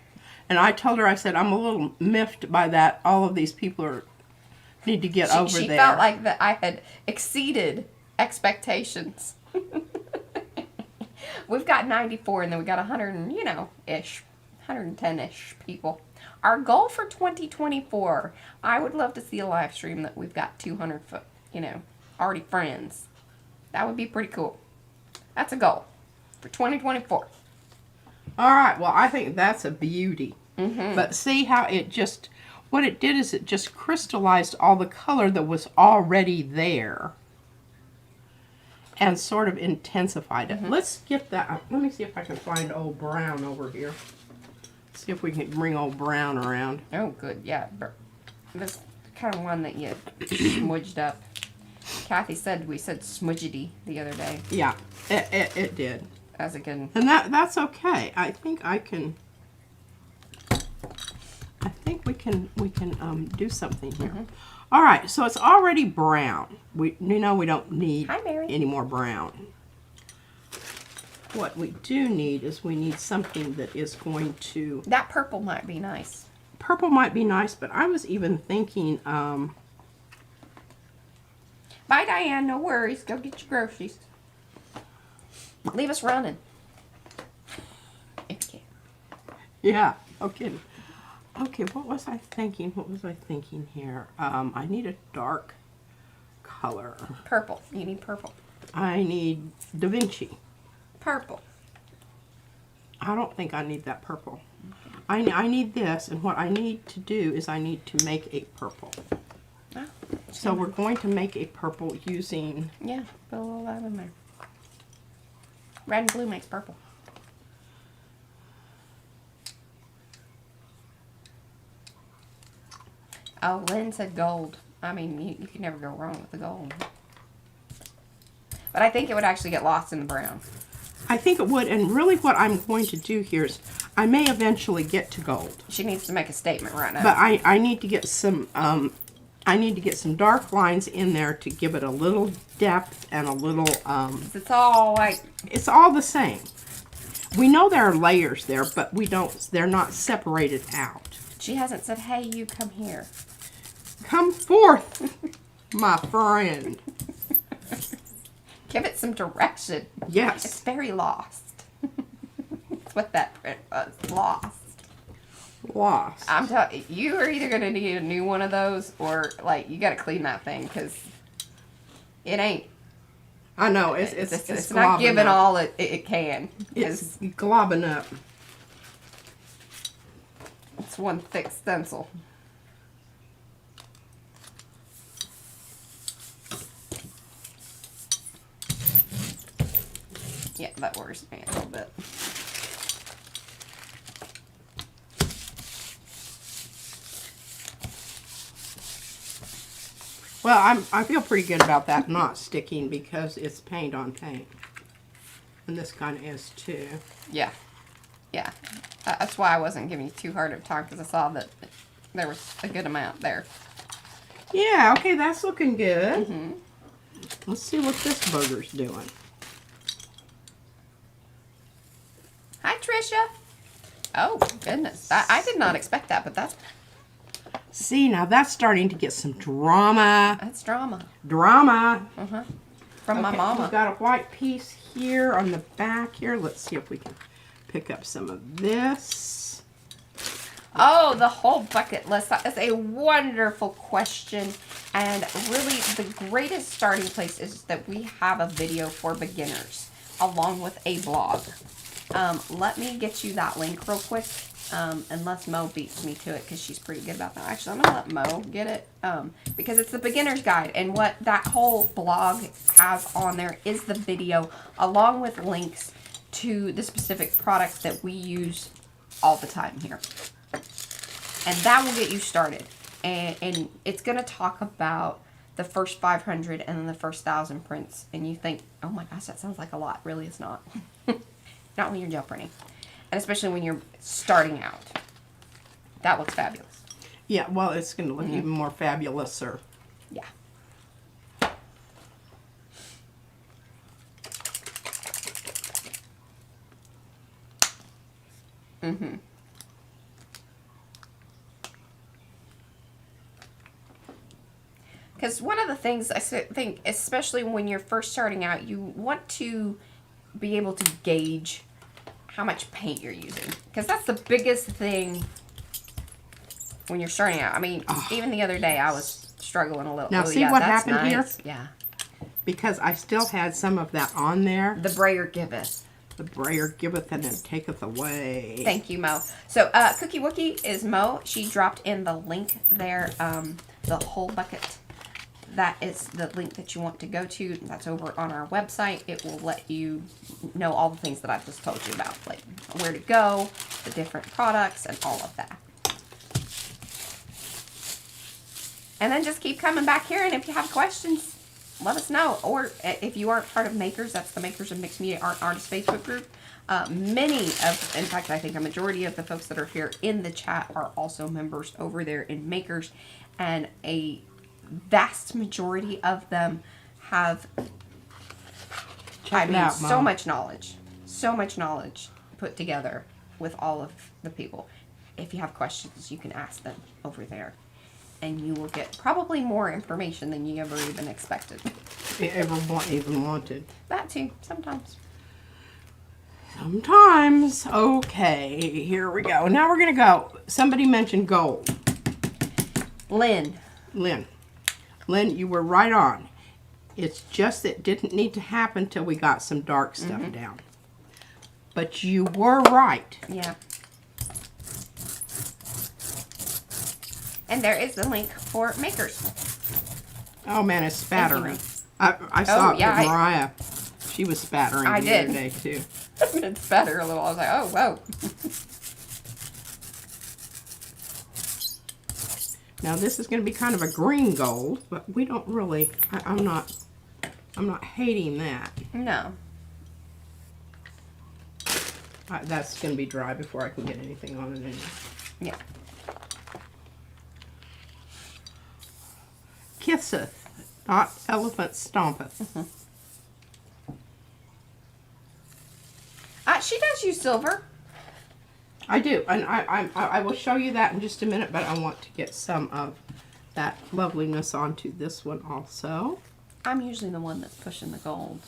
And I told her, I said, I'm a little miffed by that. All of these people are need to get over She there. felt like that I had exceeded expectations. We've got 94, and then we got 100, and, you know, ish, 110-ish people. Our goal for 2024, I would love to see a live stream that we've got 200, you know, already friends. That would be pretty cool. That's a goal for 2024. All right, well, I think that's a beauty. But see how it just, what it did is it just crystallized all the color that was already there and sort of intensified it. Let's get that, let me see if I can find old Brown over here. See if we can bring old Brown around. Oh, good, yeah. This kind of one that you smudged up. Kathy said we said smudgety the other day. Yeah, it did. As a good. And that's okay. I think we can do something here. All right, so it's already brown. We don't need Hi, Mary. any more brown. What we do need is we need something that is going to. That purple might be nice. Purple might be nice, but I was even thinking. Bye, Diane. No worries. Go get your groceries. Leave us running. If you can. Yeah. Okay. Okay. What was I thinking? Here? I need a dark color. Purple. You need purple. I need Da Vinci. Purple. I don't think I need that purple. I need this, and what I need to do is I need to make a purple. Oh, So we're going to make a purple using. yeah, put a little of that in there. Red and blue makes purple. Oh, Lynn said gold. I mean, you can never go wrong with the gold. But I think it would actually get lost in the brown. I think it would, and really what I'm going to do here is I may eventually get to gold. She needs to make a statement right now. But I need to get some dark lines in there to give it a little depth and a little It's all like... It's all the same. We know there are layers there, but they're not separated out. She hasn't said, hey, you come here. Come forth, my friend. Give it some direction. It's Yes. very lost. That's what that print was. Lost. Lost. I'm telling you, are either going to need a new one of those or, like, you got to clean that thing because it ain't. I know. It's not globbing giving up. all it can. It's globbing up. It's one thick stencil. Yeah, that worries me a little bit. Well, I feel pretty good about that not sticking because it's paint on paint. And this kind of is too. Yeah. Yeah. That's why I wasn't giving you too hard of a time because I saw that there was a good amount there. Yeah, okay, that's looking good. Let's see what this booger's doing. Hi, Trisha. Oh, goodness. I did not expect that, but that's See, now that's starting to get some drama. drama. Drama. From my Okay, mama. We've got a white piece here on the back here. Let's see if we can pick up some of this. Oh, the whole bucket list. That is a wonderful question. And really, the greatest starting place is that we have a video for beginners along with a blog. Let me get you that link real quick. Unless Mo beats me to it because she's pretty good about that. Actually, I'm going to let Mo get it because it's the beginner's guide. And what that whole blog has on there is the video along with links to the specific products that we use all the time here. And that will get you started. And it's going to talk about the first 500 and then the first 1,000 prints. And you think, oh my gosh, that sounds like a lot. Really, it's not. Not when you're gel printing. And especially when you're starting out. That looks fabulous. Yeah, well, it's going to look even more fabulous, sir. Yeah. Because one of the things I think, especially when you're first starting out, you want to be able to gauge how much paint you're using. Because that's the biggest thing when you're starting out. I mean, even the other day I was struggling a little. Now, oh, see yeah, what that's happened nice. here? Yeah. Because I still had some of that on there. The brayer giveth. The brayer giveth and it taketh away. Thank you, Mo. So, Cookie Wookie is Mo. She dropped in the link there, the whole bucket. That is the link that you want to go to. That's over on our website. It will let you know all the things that I've just told you about, like where to go, the different products, and all of that. And then just keep coming back here, and if you have questions, let us know. Or if you aren't part of Makers, that's the Makers of Mixed Media Art Artists Facebook group. In fact, I think a majority of the folks that are here in the chat are also members over there in Makers, and a vast majority of them have, so much knowledge put together with all of the people. If you have questions, you can ask them over there, and you will get probably more information than you ever even expected. Even wanted. That too, sometimes. Sometimes. Okay, here we go. Now we're going to go. Somebody mentioned gold. Lynn, you were right on. It's just it didn't need to happen till we got some dark stuff down. But you were right. Yeah. And there is the link for Makers. Oh man, it's spattering. I saw it with Mariah. She was spattering the other day too. It spatter a little. I was like, oh, whoa. Now this is going to be kind of a green gold, but we don't really. I'm not hating that. No. That's going to be dry before I can get anything on it anyway. Yeah. Kisseth, not elephant stompeth. She does use silver. I do, and I will show you that in just a minute, but I want to get some of that loveliness onto this one also. I'm usually the one that's pushing the gold.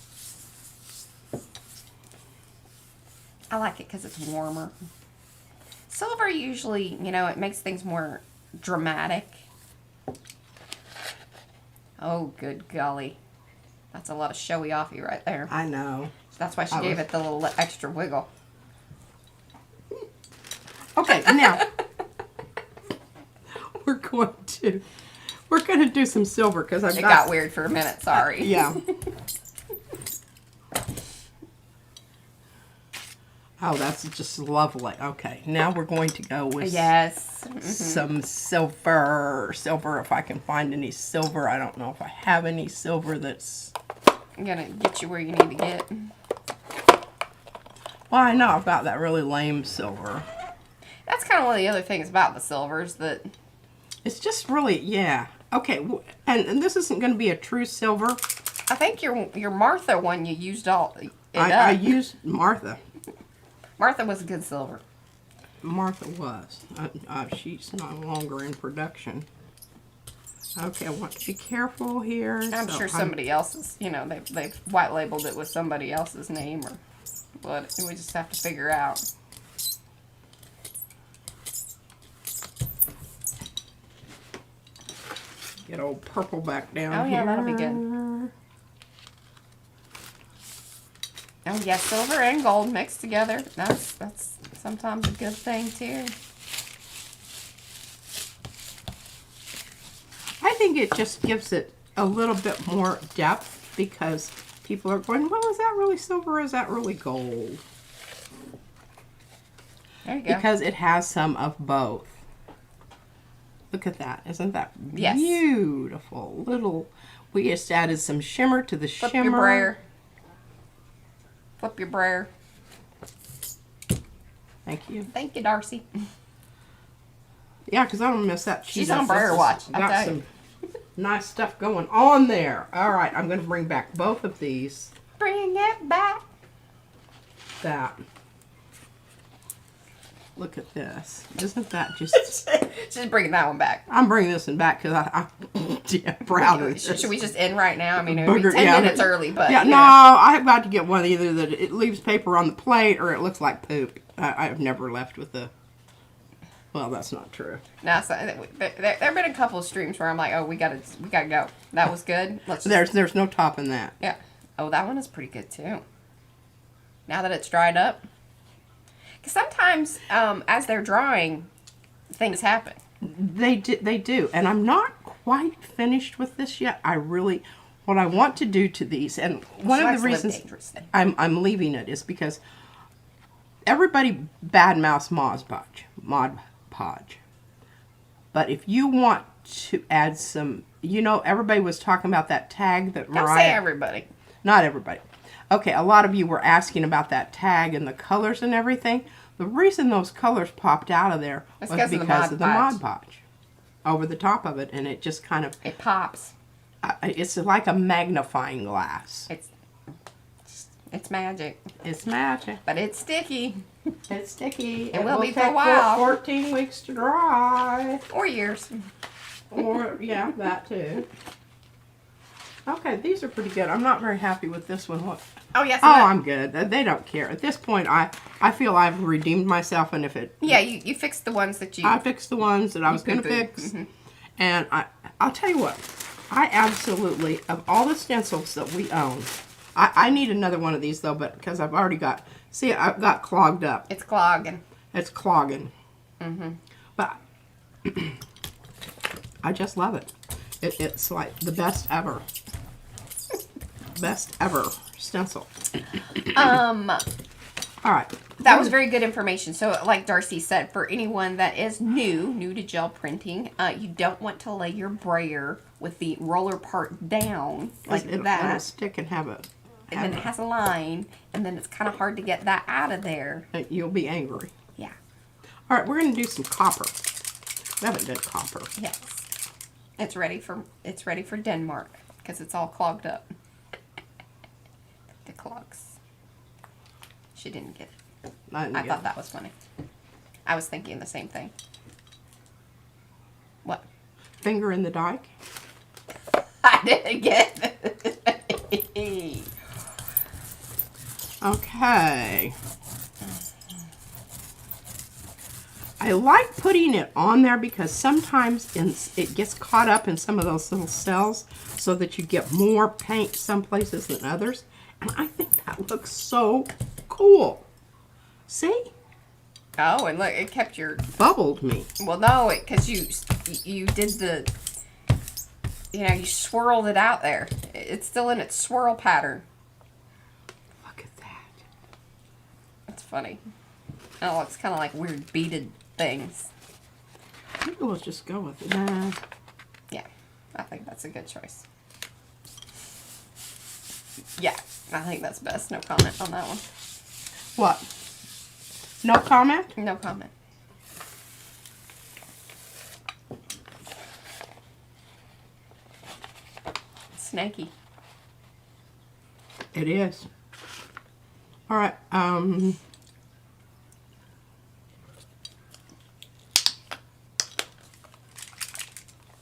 I like it because it's warmer. Silver usually, it makes things more dramatic. Oh, good golly. That's a lot of showy-offy right there. I know. That's why she gave it the little extra wiggle. Okay, now we're going to do some silver because It got weird for a minute. Sorry. Yeah. Oh, that's just lovely. Okay, now we're going to go with some silver. Silver, if I can find any silver. I don't know if I have any silver that's... I'm going to get you where you need to get. Well, I know I've got that really lame silver. That's kind of one of the other things about the silvers that... It's just really, yeah. Okay, and this isn't going to be a true silver. I think your Martha one you used all... I used Martha. Martha was a good silver. Martha was. She's no longer in production. Okay, I want to be careful here. I'm sure somebody else's, they've white labeled it with somebody else's name or what. We just have to figure out. Get old purple back down Oh, here. yeah, that'll be good. Oh, yeah, silver and gold mixed together. That's sometimes a good thing, too. I think it just gives it a little bit more depth because people are going, well, is that really silver or is that really gold? There you go. Because it has some of both. Look at that. Isn't that Yes. beautiful? We just added some shimmer to the Flip shimmer. your brayer. Flip your brayer. Thank you. Thank you, Darcy. Yeah, because I don't miss that. She's on brayer watch. I'll Got tell some you. nice stuff going on there. All right, I'm going to bring back both of these. Bring it back. That. Look at this. Isn't that just... Just bringing that one back. I'm bringing this one back because Yeah, proud of Should we just end right now? I mean, it would Booger, be 10 yeah. minutes early, but yeah, you no, know. I've got to get one either that it leaves paper on the plate or it looks like poop. I've never left with the. Well, that's not true. No, so there have been a couple of streams where I'm like, oh, we gotta go. That was good. Let's. There's no topping that. Yeah. Oh, that one is pretty good too. Now that it's dried up, because sometimes as they're drying, things happen. They do, and I'm not quite finished with this yet. What I want to do to these, and one of the reasons I'm leaving it is because everybody badmouths Mod Podge. But if you want to add some, everybody was talking about that tag that Mariah. Don't say everybody. Not everybody. Okay, a lot of you were asking about that tag and the colors and everything. The reason those colors popped out of there was because of the Mod Podge over the top of it, and it just kind of... It pops. It's like a magnifying glass. It's magic. It's magic. But it's sticky. It's sticky. It will be for take a while. 14 weeks to dry. Or years. Or, yeah, that too. Okay, these are pretty good. I'm not very happy with this one. Look. Oh, yes. Oh, I'm good. They don't care. At this point, I feel I've redeemed myself, and if it... Yeah, you fixed the ones that you... I fixed the ones that I was going to fix. Mm-hmm. And I'll tell you what. I absolutely, of all the stencils that we own, I need another one of these, though, but because I've already got... See, I've got clogged up. It's clogging. It's clogging. Mm-hmm. But I just love it. It's like the best ever. Best ever stencil. All right. That was very good information. So, like Darcy said, for anyone that is new to gel printing, you don't want to lay your brayer with the roller part down like that. It'll stick and have a... And then it has a line, and then it's kind of hard to get that out of there. You'll be angry. Yeah. All right, we're going to do some copper. We haven't done copper. Yes. It's ready for Denmark because it's all clogged up. The clogs. She didn't get it. I thought that was funny. I was thinking the same thing. What? Finger in the dike. I didn't get it. Okay. I like putting it on there because sometimes it gets caught up in some of those little cells so that you get more paint some places than others. And I think that looks so cool. See? Oh, and look, it kept your... Bubbled me. Well, no, because you did the... you swirled it out there. It's still in its swirl pattern. Look at that. That's funny. It looks kind of like weird beaded things. Maybe we'll just go with it. Nah. Yeah, I think that's a good choice. Yeah, I think that's best. No comment on that one. What? No comment? No comment. Snaky. It is. All right.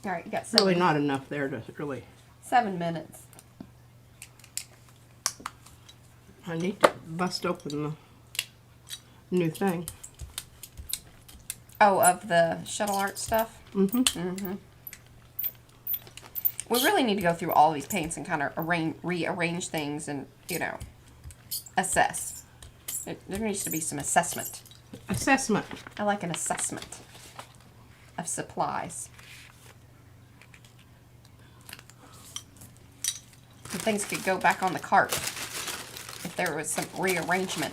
All right, you got Really not enough there to really... 7 minutes. I need to bust open the new thing. Oh, of the shuttle art stuff? Mm-hmm. Mm-hmm. We really need to go through all these paints and kind of rearrange things and, assess. There needs to be some assessment. Assessment. I like an assessment of supplies. And things could go back on the cart if there was some rearrangement.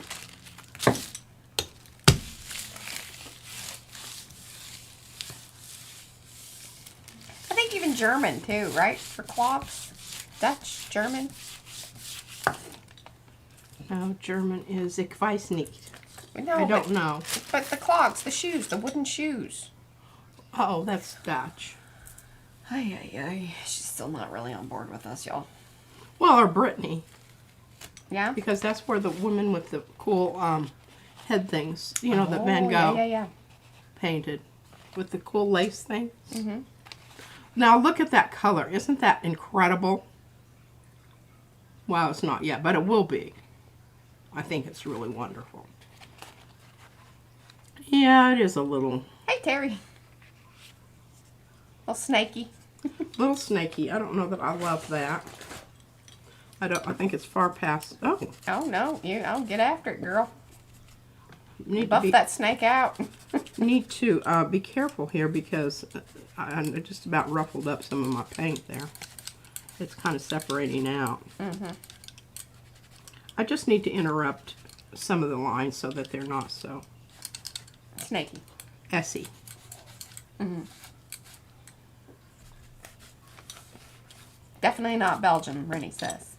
I think even German too, right? For clogs? Dutch, German? No, German is Ich weiß nicht. No, I don't know. But the clogs, the shoes, the wooden shoes. Oh, that's Dutch. Ay. She's still not really on board with us, y'all. Well, or Brittany. Yeah? Because that's where the women with the cool head things, that Van Gogh Yeah. painted. With the cool lace things. Mm-hmm. Now look at that color. Isn't that incredible? Well, it's not yet, but it will be. I think it's really wonderful. Yeah, it is a little... Hey, Terry. Little snaky. Little snaky. I don't know that I love that. I think it's far past... Oh. Oh, no. I'll get after it, girl. Need Buff that snake out. Need to be careful here because I just about ruffled up some of my paint there. It's kind of separating out. Mm-hmm. I just need to interrupt some of the lines so that they're not so snaky. Essy. Mm-hmm. Definitely not Belgian, Rennie says.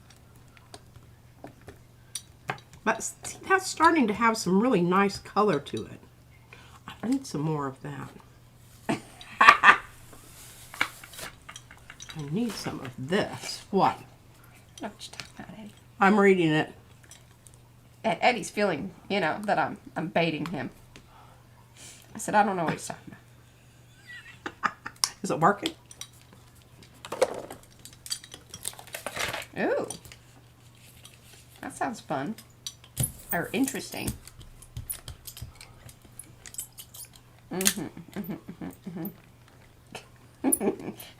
But see, that's starting to have some really nice color to it. I need some more of that. I need some of this. What? I know what you're talking about, Eddie. I'm reading it. Eddie's feeling, that I'm baiting him. I said, I don't know what he's talking about. Is it working? Ooh. That sounds fun. Or interesting.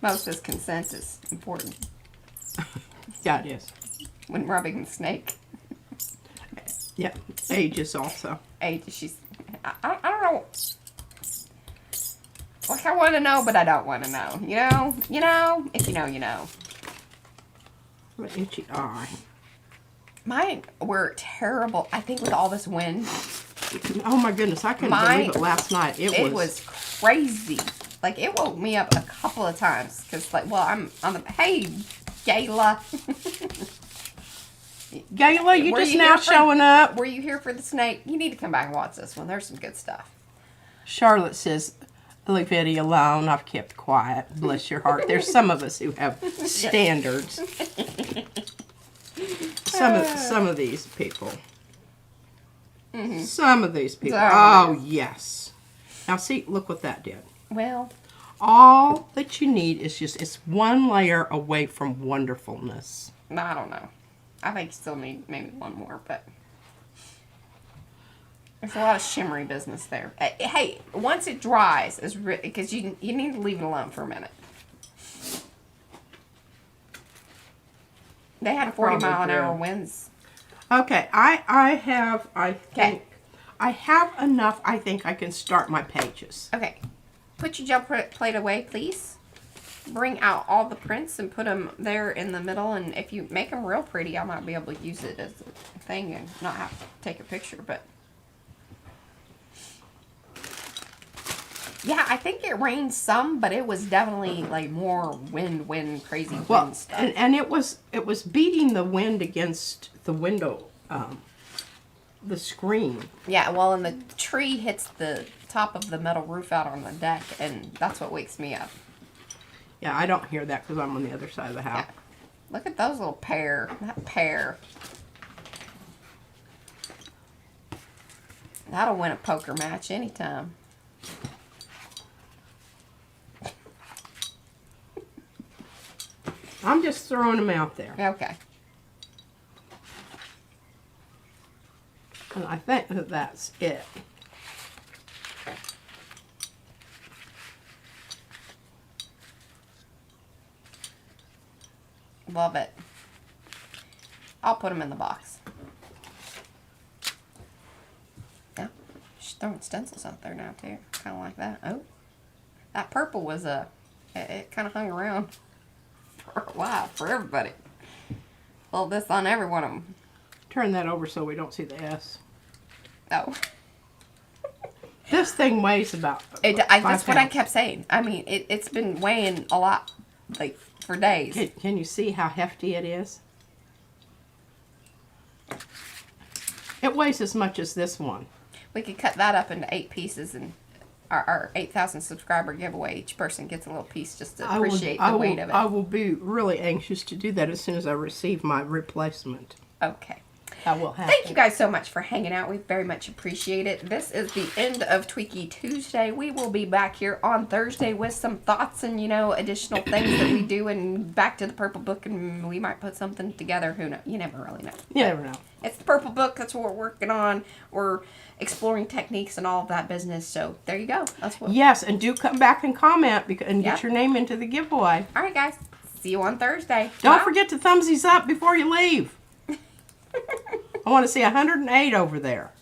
Most says consent is important. Yeah, it is. When rubbing the snake. Yeah, ages also. I don't know. Like, I want to know, but I don't want to know. You know? If you know, you know. What itchy eye. Mine were terrible. I think with all this wind. Oh my goodness, I couldn't believe it last night. It was crazy. Like, it woke me up a couple of times. Because, like, well, I'm on the... Hey, Gayla. Gayla, you just now showing up. Were you here for the snake? You need to come back and watch this one. There's some good stuff. Charlotte says, leave Eddie alone. I've kept quiet. Bless your heart. There's some of us who have standards. Some of these people. Mm-hmm. Some of these people. Oh, yes. Now, see, look what that did. Well. All that you need is it's one layer away from wonderfulness. No, I don't know. I think you still need maybe one more, but there's a lot of shimmery business there. Hey, once it dries, because you need to leave it alone for a minute. They had 40-mile-an-hour winds. Okay, I have enough. I think I can start my pages. Okay, put your gel plate away, please. Bring out all the prints and put them there in the middle. And if you make them real pretty, I might be able to use it as a thing and not have to take a picture. But yeah, I think it rained some, but it was definitely like more wind, crazy wind stuff. And it was beating the wind against the window, the screen. Yeah, well, and the tree hits the top of the metal roof out on the deck, and that's what wakes me up. Yeah, I don't hear that because I'm on the other side of the house. Yeah. Look at those little pair. That pair. That'll win a poker match anytime. I'm just throwing them out there. Okay. And I think that that's it. Love it. I'll put them in the box. Yeah. She's throwing stencils out there now, too. Kind of like that. Oh. That purple was it kind of hung around for a while for everybody. Well, this on every one of them. Turn that over so we don't see the S. Oh. This thing weighs about that's what I kept saying. I mean, it's been weighing a lot, like, for days. Can you see how hefty it is? It weighs as much as this one. We could cut that up into 8 pieces, and our 8,000 subscriber giveaway, each person gets a little piece just to appreciate the weight of it. I will be really anxious to do that as soon as I receive my replacement. Okay. That will happen. Thank you guys so much for hanging out. We very much appreciate it. This is the end of Tweaky Tuesday. We will be back here on Thursday with some thoughts and, additional things that we do, and back to the Purple Book, and we might put something together. Who knows? You never really know. You never know. It's the Purple Book. That's what we're working on. We're exploring techniques and all of that business. So there you go. That's what. Yes, and do come back and comment and get Yep. your name into the giveaway. All right, guys. See you on Thursday. Don't Bye. forget to thumbsies up before you leave. I want to see 108 over there.